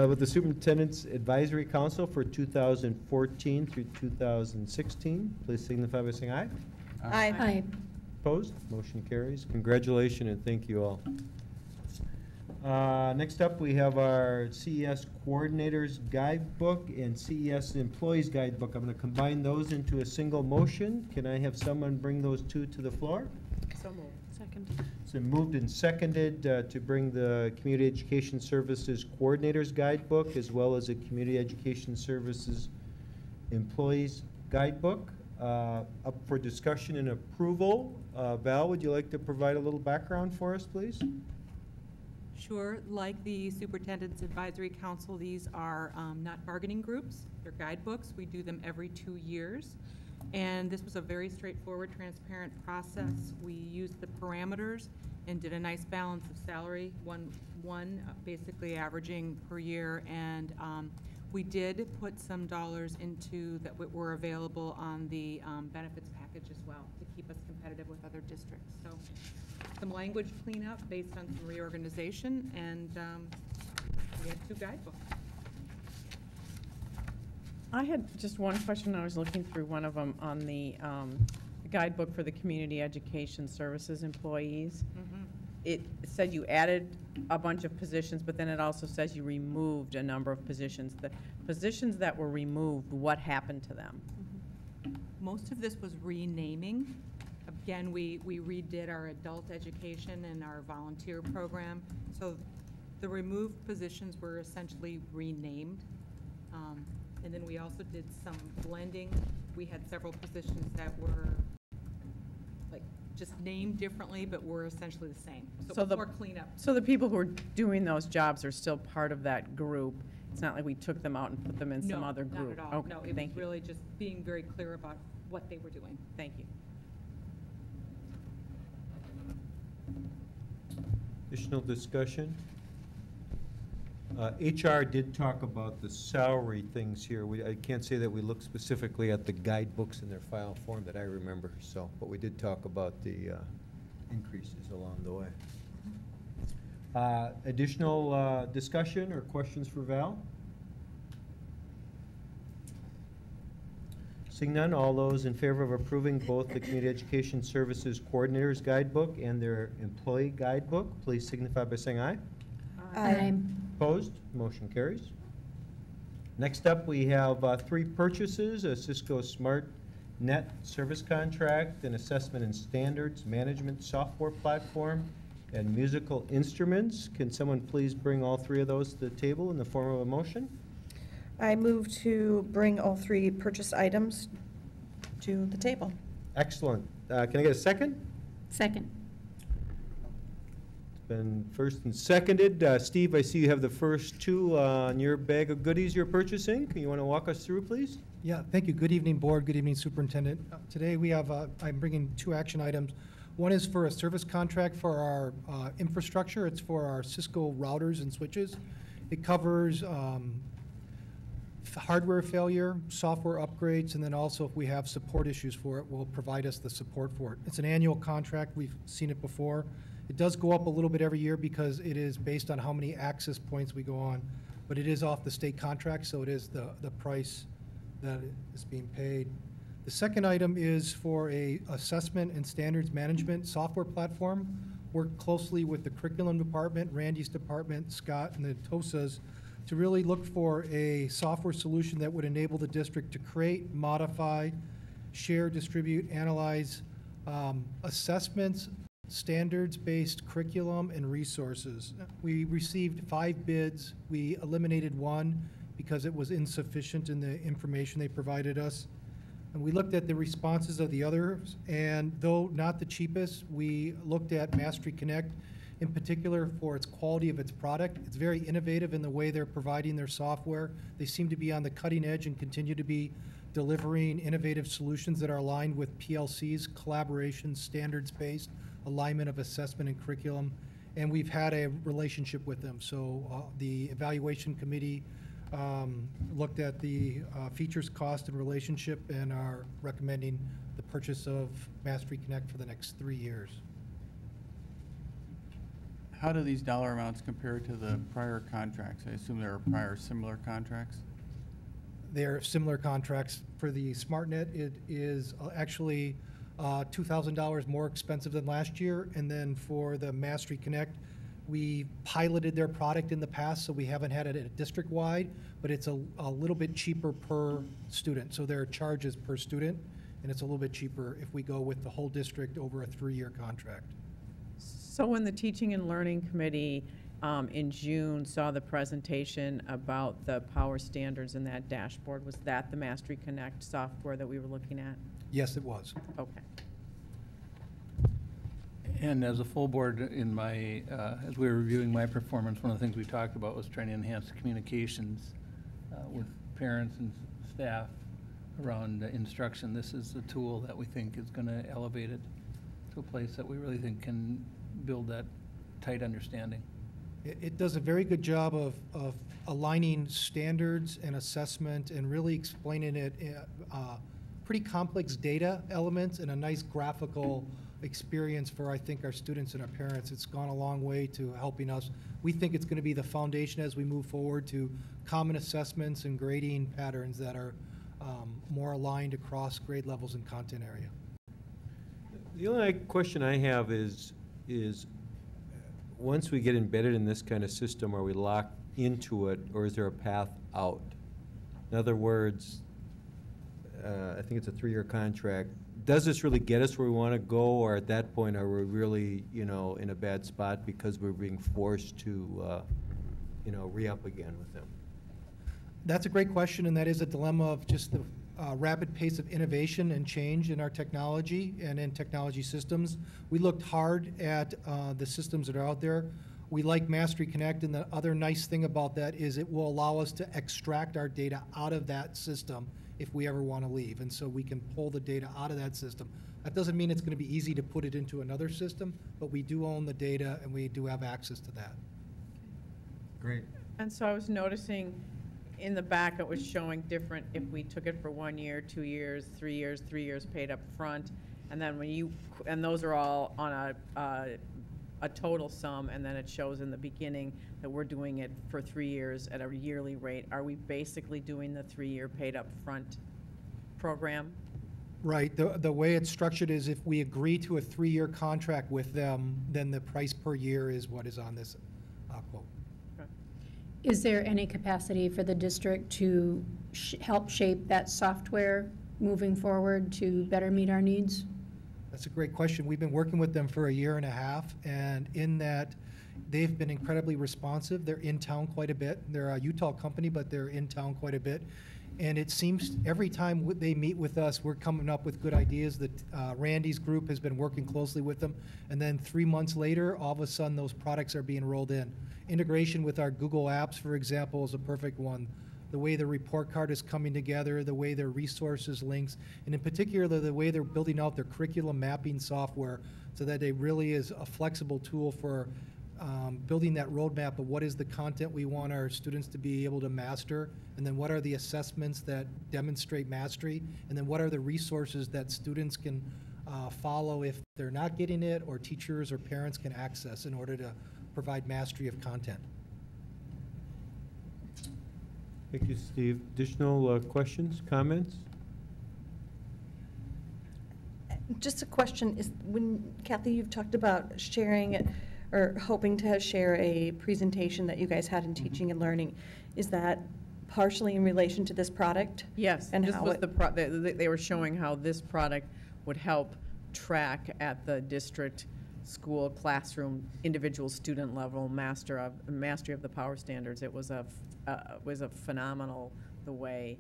with the Superintendent's Advisory Council for 2014 through 2016, please signify by saying aye. Aye. Opposed? Motion carries. Congratulations and thank you all. Next up, we have our CES Coordinators Guidebook and CES Employees Guidebook. I'm going to combine those into a single motion. Can I have someone bring those two to the floor? So moved. Second. It's been moved and seconded to bring the Community Education Services Coordinators Guidebook as well as a Community Education Services Employees Guidebook. Up for discussion and approval. Val, would you like to provide a little background for us, please? Sure. Like the Superintendent's Advisory Council, these are not bargaining groups. They're guidebooks. We do them every 2 years. And this was a very straightforward, transparent process. We used the parameters and did a nice balance of salary, one basically averaging per year. And we did put some dollars into that were available on the benefits package as well to keep us competitive with other districts. So some language cleanup based on some reorganization, and we had 2 guidebooks. I had just one question. I was looking through one of them on the guidebook for the Community Education Services employees. Mm-hmm. It said you added a bunch of positions, but then it also says you removed a number of positions. The positions that were removed, what happened to them? Most of this was renaming. Again, we redid our adult education and our volunteer program. So the removed positions were essentially renamed. And then we also did some blending. We had several positions that were like just named differently, but were essentially the same. So more cleanup. So the people who are doing those jobs are still part of that group? It's not like we took them out and put them in some other group? No, not at all. Okay, No, it was thank you. really just being very clear about what they were doing. Thank you. Additional discussion? HR did talk about the salary things here. I can't say that we looked specifically at the guidebooks in their file form that I remember, so, but we did talk about the increases along the way. Additional discussion or questions for Val? Seeing none, all those in favor of approving both the Community Education Services Coordinators Guidebook and their Employee Guidebook, please signify by saying aye. Aye. Opposed? Motion carries. Next up, we have 3 purchases, a Cisco Smart Net Service Contract, an Assessment and Standards Management Software Platform, and musical instruments. Can someone please bring all 3 of those to the table in the form of a motion? I move to bring all 3 purchase items to the table. Excellent. Can I get a second? Second. It's been first and seconded. Steve, I see you have the first two on your bag of goodies you're purchasing. You want to walk us through, please? Yeah, thank you. Good evening, Board. Good evening, Superintendent. Today we have, I'm bringing two action items. One is for a service contract for our infrastructure. It's for our Cisco routers and switches. It covers hardware failure, software upgrades, and then also if we have support issues for it, will provide us the support for it. It's an annual contract. We've seen it before. It does go up a little bit every year because it is based on how many access points we go on, but it is off the state contract, so it is the price that is being paid. The second item is for a assessment and standards management software platform. Work closely with the curriculum department, Randy's department, Scott, and the TOSAs to really look for a software solution that would enable the district to create, modify, share, distribute, analyze assessments, standards-based curriculum, and resources. We received 5 bids. We eliminated 1 because it was insufficient in the information they provided us. And we looked at the responses of the others, and though not the cheapest, we looked at Mastery Connect in particular for its quality of its product. It's very innovative in the way they're providing their software. They seem to be on the cutting edge and continue to be delivering innovative solutions that are aligned with PLC's collaboration, standards-based alignment of assessment and curriculum. And we've had a relationship with them. So the evaluation committee looked at the features, cost, and relationship and are recommending the purchase of Mastery Connect for the next 3 years. How do these dollar amounts compare to the prior contracts? I assume there are prior similar contracts? They're similar contracts. For the SmartNet, it is actually $2,000 more expensive than last year. And then for the Mastery Connect, we piloted their product in the past, so we haven't had it at a district-wide, but it's a little bit cheaper per student. So their charges per student, and it's a little bit cheaper if we go with the whole district over a 3-year contract. So when the Teaching and Learning Committee in June saw the presentation about the power standards in that dashboard, was that the Mastery Connect software that we were looking at? Yes, it was. Okay. And as a full board, in my, as we were reviewing my performance, one of the things we talked about was trying to enhance communications with parents and staff around instruction. This is a tool that we think is going to elevate it to a place that we really think can build that tight understanding. It does a very good job of aligning standards and assessment and really explaining it, pretty complex data elements and a nice graphical experience for, I think, our students and our parents. It's gone a long way to helping us. We think it's going to be the foundation as we move forward to common assessments and grading patterns that are more aligned across grade levels and content area. The only question I have is once we get embedded in this kind of system, are we locked into it, or is there a path out? In other words, I think it's a 3-year contract. Does this really get us where we want to go, or at that point are we really, in a bad spot because we're being forced to, re-up again with them? That's a great question, and that is a dilemma of just the rapid pace of innovation and change in our technology and in technology systems. We looked hard at the systems that are out there. We like Mastery Connect, and the other nice thing about that is it will allow us to extract our data out of that system if we ever want to leave, and so we can pull the data out of that system. That doesn't mean it's going to be easy to put it into another system, but we do own the data and we do have access to that. Great. And so I was noticing in the back it was showing different, if we took it for 1 year, 2 years, 3 years, 3 years paid up front, and then when you, and those are all on a total sum, and then it shows in the beginning that we're doing it for 3 years at a yearly rate. Are we basically doing the 3-year paid up front program? Right. The way it's structured is if we agree to a 3-year contract with them, then the price per year is what is on this quote. Okay. Is there any capacity for the district to help shape that software moving forward to better meet our needs? That's a great question. We've been working with them for 1.5 years, and in that, they've been incredibly responsive. They're in town quite a bit. They're a Utah company, but they're in town quite a bit. And it seems every time they meet with us, we're coming up with good ideas. That Randy's group has been working closely with them. And then 3 months later, all of a sudden, those products are being rolled in. Integration with our Google Apps, for example, is a perfect one. The way the report card is coming together, the way their resources links, and in particular, the way they're building out their curriculum mapping software so that it really is a flexible tool for building that roadmap of what is the content we want our students to be able to master, and then what are the assessments that demonstrate mastery, and then what are the resources that students can follow if they're not getting it, or teachers or parents can access in order to provide mastery of content. Thank you, Steve. Additional questions, comments? Just a question is, when, Cathy, you've talked about sharing it, or hoping to share a presentation that you guys had in teaching and learning. Is that partially in relation to this product? Yes, And this how was it- they were showing how this product would help track at the district, school, classroom, individual student level mastery of the power standards. It was a phenomenal, the way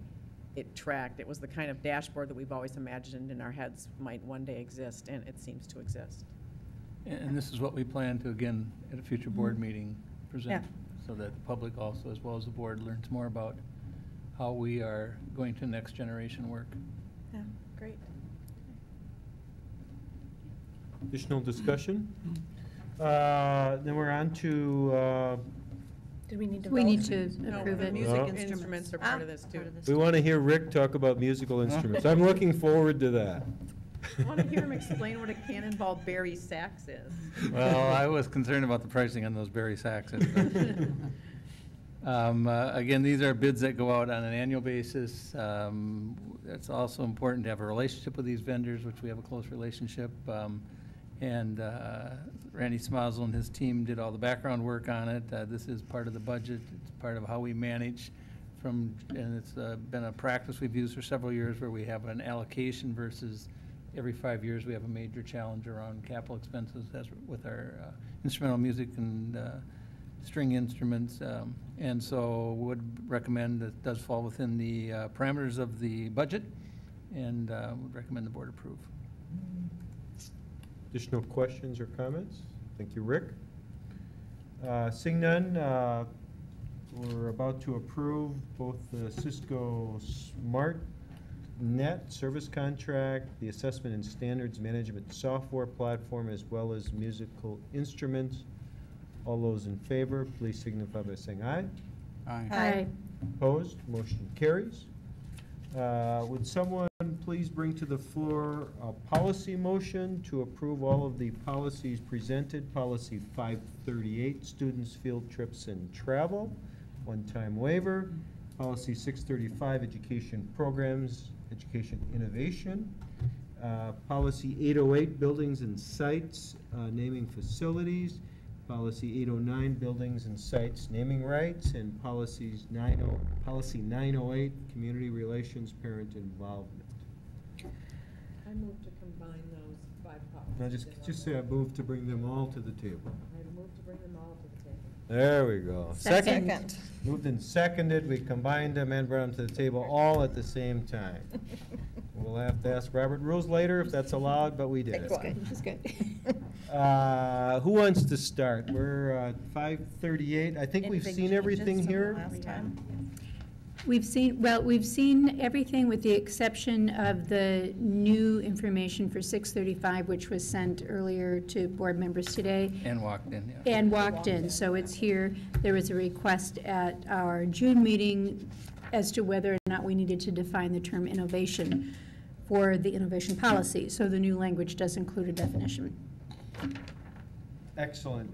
it tracked. It was the kind of dashboard that we've always imagined in our heads might one day exist, and it seems to exist. And this is what we plan to, again, at a future board meeting, present, so that the public also, as well as the board, learns more about how we are going to next generation work. Yeah, great. Additional discussion? Then we're on to, Did we need to vote? We need to No, approve the it. music No. instruments are part of this too. we want to hear Rick talk about musical instruments. I'm looking forward to that. I want to hear him explain what a cannonball Barry sax is. Well, I was concerned about the pricing on those Barry saxes. Again, these are bids that go out on an annual basis. It's also important to have a relationship with these vendors, which we have a close relationship. And Randy Smazel and his team did all the background work on it. This is part of the budget. It's part of how we manage and it's been a practice we've used for several years where we have an allocation versus every 5 years we have a major challenge around capital expenses as with our instrumental music and string instruments. And so would recommend that it does fall within the parameters of the budget, and would recommend the board approve. Additional questions or comments? Thank you, Rick. Seeing none, we're about to approve both the Cisco Smart Net service contract, the assessment and standards management software platform, as well as musical instruments. All those in favor, please signify by saying aye. Aye. Aye. Opposed? Motion carries. Would someone please bring to the floor a policy motion to approve all of the policies presented? Policy 538, students, field trips, and travel, one-time waiver. Policy 635, education programs, education innovation. Policy 808, buildings and sites, naming facilities. Policy 809, buildings and sites, naming rights. And policy 908, community relations, parent involvement. I move to combine those 5 policies. Now just say I move to bring them all to the table. I move to bring them all to the table. There we go. Second. Moved and seconded, we combined them and brought them to the table all at the same time. We'll have to ask Robert Rules later if that's allowed, but we did it. That's good. Who wants to start? We're at 538. I think we've seen everything here. Last time. We've seen everything with the exception of the new information for 635, which was sent earlier to board members today. And walked in, yeah. And walked in, so it's here. There was a request at our June meeting as to whether or not we needed to define the term innovation for the innovation policy. So the new language does include a definition. Excellent.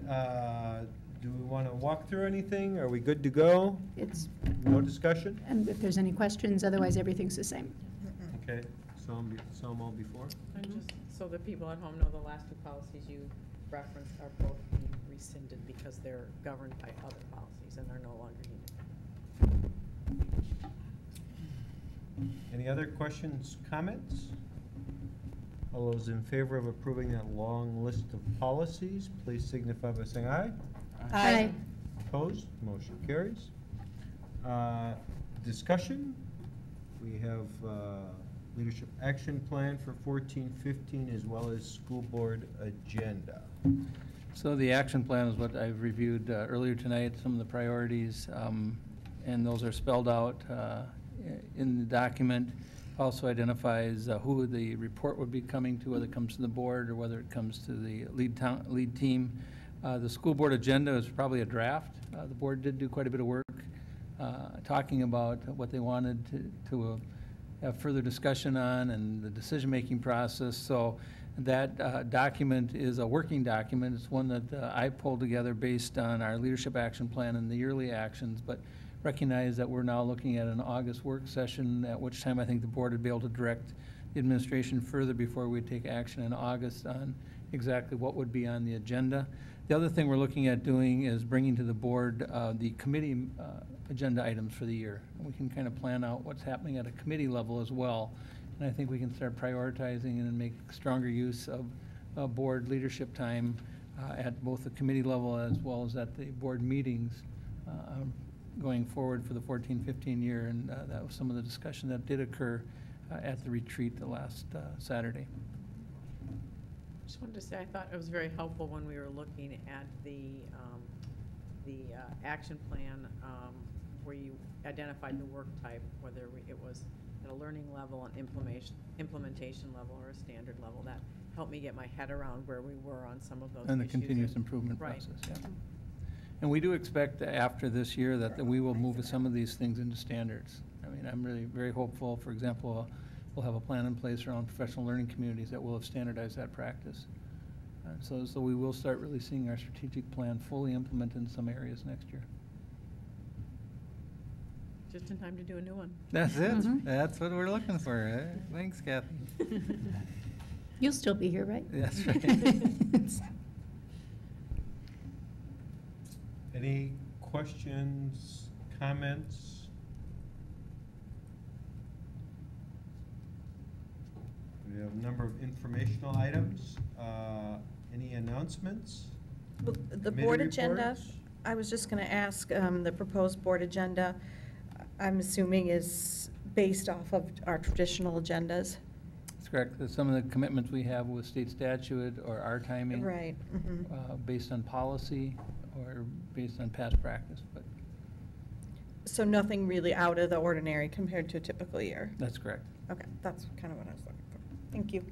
Do we want to walk through anything? Are we good to go? It's, No discussion? and if there's any questions, otherwise everything's the same. Okay. Saw them all before? And just so that people at home know, the last 2 policies you referenced are both being rescinded because they're governed by other policies and they're no longer needed. Any other questions, comments? All those in favor of approving that long list of policies, please signify by saying aye. Aye. Opposed? Motion carries. Discussion? We have leadership action plan for 14-15 as well as school board agenda. So the action plan is what I've reviewed earlier tonight, some of the priorities, and those are spelled out in the document. Also identifies who the report would be coming to, whether it comes to the board or whether it comes to the lead team. The school board agenda is probably a draft. The board did do quite a bit of work talking about what they wanted to have further discussion on and the decision-making process. So that document is a working document. It's one that I pulled together based on our leadership action plan and the yearly actions, but recognize that we're now looking at an August work session, at which time I think the board would be able to direct the administration further before we take action in August on exactly what would be on the agenda. The other thing we're looking at doing is bringing to the board the committee agenda items for the year. And we can kind of plan out what's happening at a committee level as well. And I think we can start prioritizing and make stronger use of board leadership time at both the committee level as well as at the board meetings going forward for the 14-15 year. And that was some of the discussion that did occur at the retreat the last Saturday. Just wanted to say I thought it was very helpful when we were looking at the action plan where you identified the work type, whether it was at a learning level, an implementation level, or a standard level. That helped me get my head around where we were on some of those and issues. The continuous improvement Right. process, yeah. And we do expect after this year that we will move some of these things into standards. I mean, I'm really very hopeful. For example, we'll have a plan in place around professional learning communities that will have standardized that practice. So we will start really seeing our strategic plan fully implemented in some areas next year. Just in time to do a new one. That's it. That's what we're looking for. Thanks, Cathy. You'll still be here, right? That's right. Any questions, comments? We have a number of informational items. Any announcements? Well, the Committee board agenda, reports? I was just going to ask, the proposed board agenda, I'm assuming is based off of our traditional agendas? That's correct. Some of the commitments we have with state statute or our timing. Right. Based on policy or based on past practice, but So nothing really out of the ordinary compared to a typical year? that's correct. Okay, that's kind of what I was looking for. Thank you.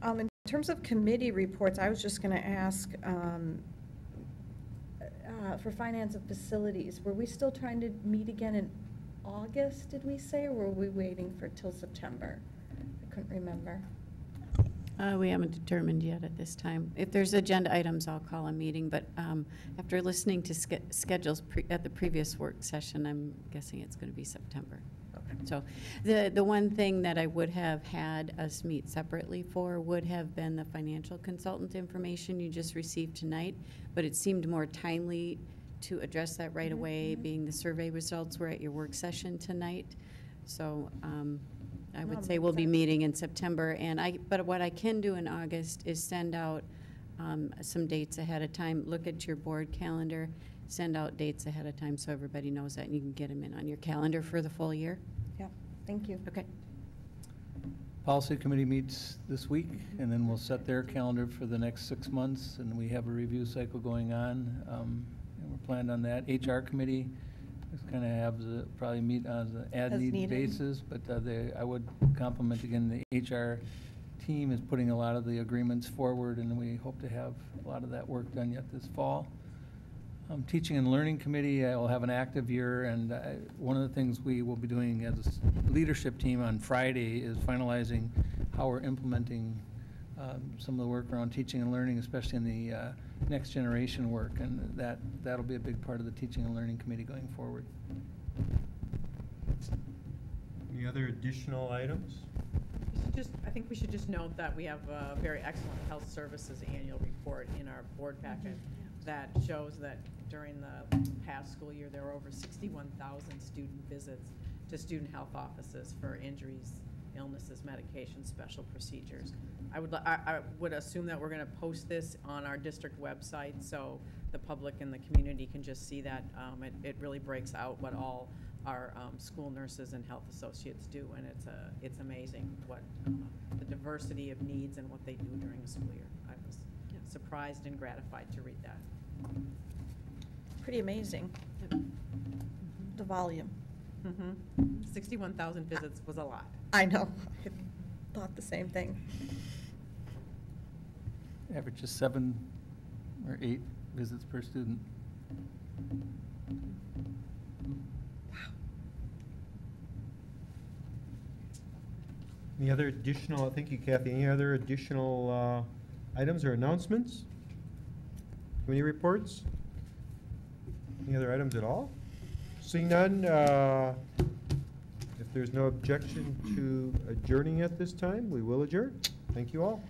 In terms of committee reports, I was just going to ask, for finance and facilities, were we still trying to meet again in August, did we say, or were we waiting for till September? I couldn't remember. We haven't determined yet at this time. If there's agenda items, I'll call a meeting, but after listening to schedules at the previous work session, I'm guessing it's going to be September. So the one thing that I would have had us meet separately for would have been the financial consultant information you just received tonight, but it seemed more timely to address that right away, being the survey results were at your work session tonight. So I would say we'll be meeting in September, but what I can do in August is send out some dates ahead of time. Look at your board calendar, send out dates ahead of time so everybody knows that, and you can get them in on your calendar for the full year. Yeah, thank you. Okay. Policy committee meets this week, and then we'll set their calendar for the next 6 months, and we have a review cycle going on, and we're planned on that. HR committee is kind of have probably meet on an as-needed basis, but I would compliment again the HR team is putting a lot of the agreements forward, and we hope to have a lot of that work done yet this fall. Teaching and Learning Committee will have an active year, and one of the things we will be doing as a leadership team on Friday is finalizing how we're implementing some of the work around teaching and learning, especially in the next generation work, and that'll be a big part of the Teaching and Learning Committee going forward. Any other additional items? I think we should just note that we have a very excellent health services annual report in our board packet that shows that during the past school year, there were over 61,000 student visits to student health offices for injuries, illnesses, medications, special procedures. I would assume that we're going to post this on our district website so the public and the community can just see that. It really breaks out what all our school nurses and health associates do, and it's amazing what the diversity of needs and what they do during a school year. I was surprised and gratified to read that. Pretty amazing, the volume. 61,000 visits was a lot. I know. I thought the same thing. Average is 7 or 8 visits per student. Any other additional, thank you, Cathy, any other additional items or announcements? Committee reports? Any other items at all? Seeing none, if there's no objection to adjourning at this time, we will adjourn. Thank you all.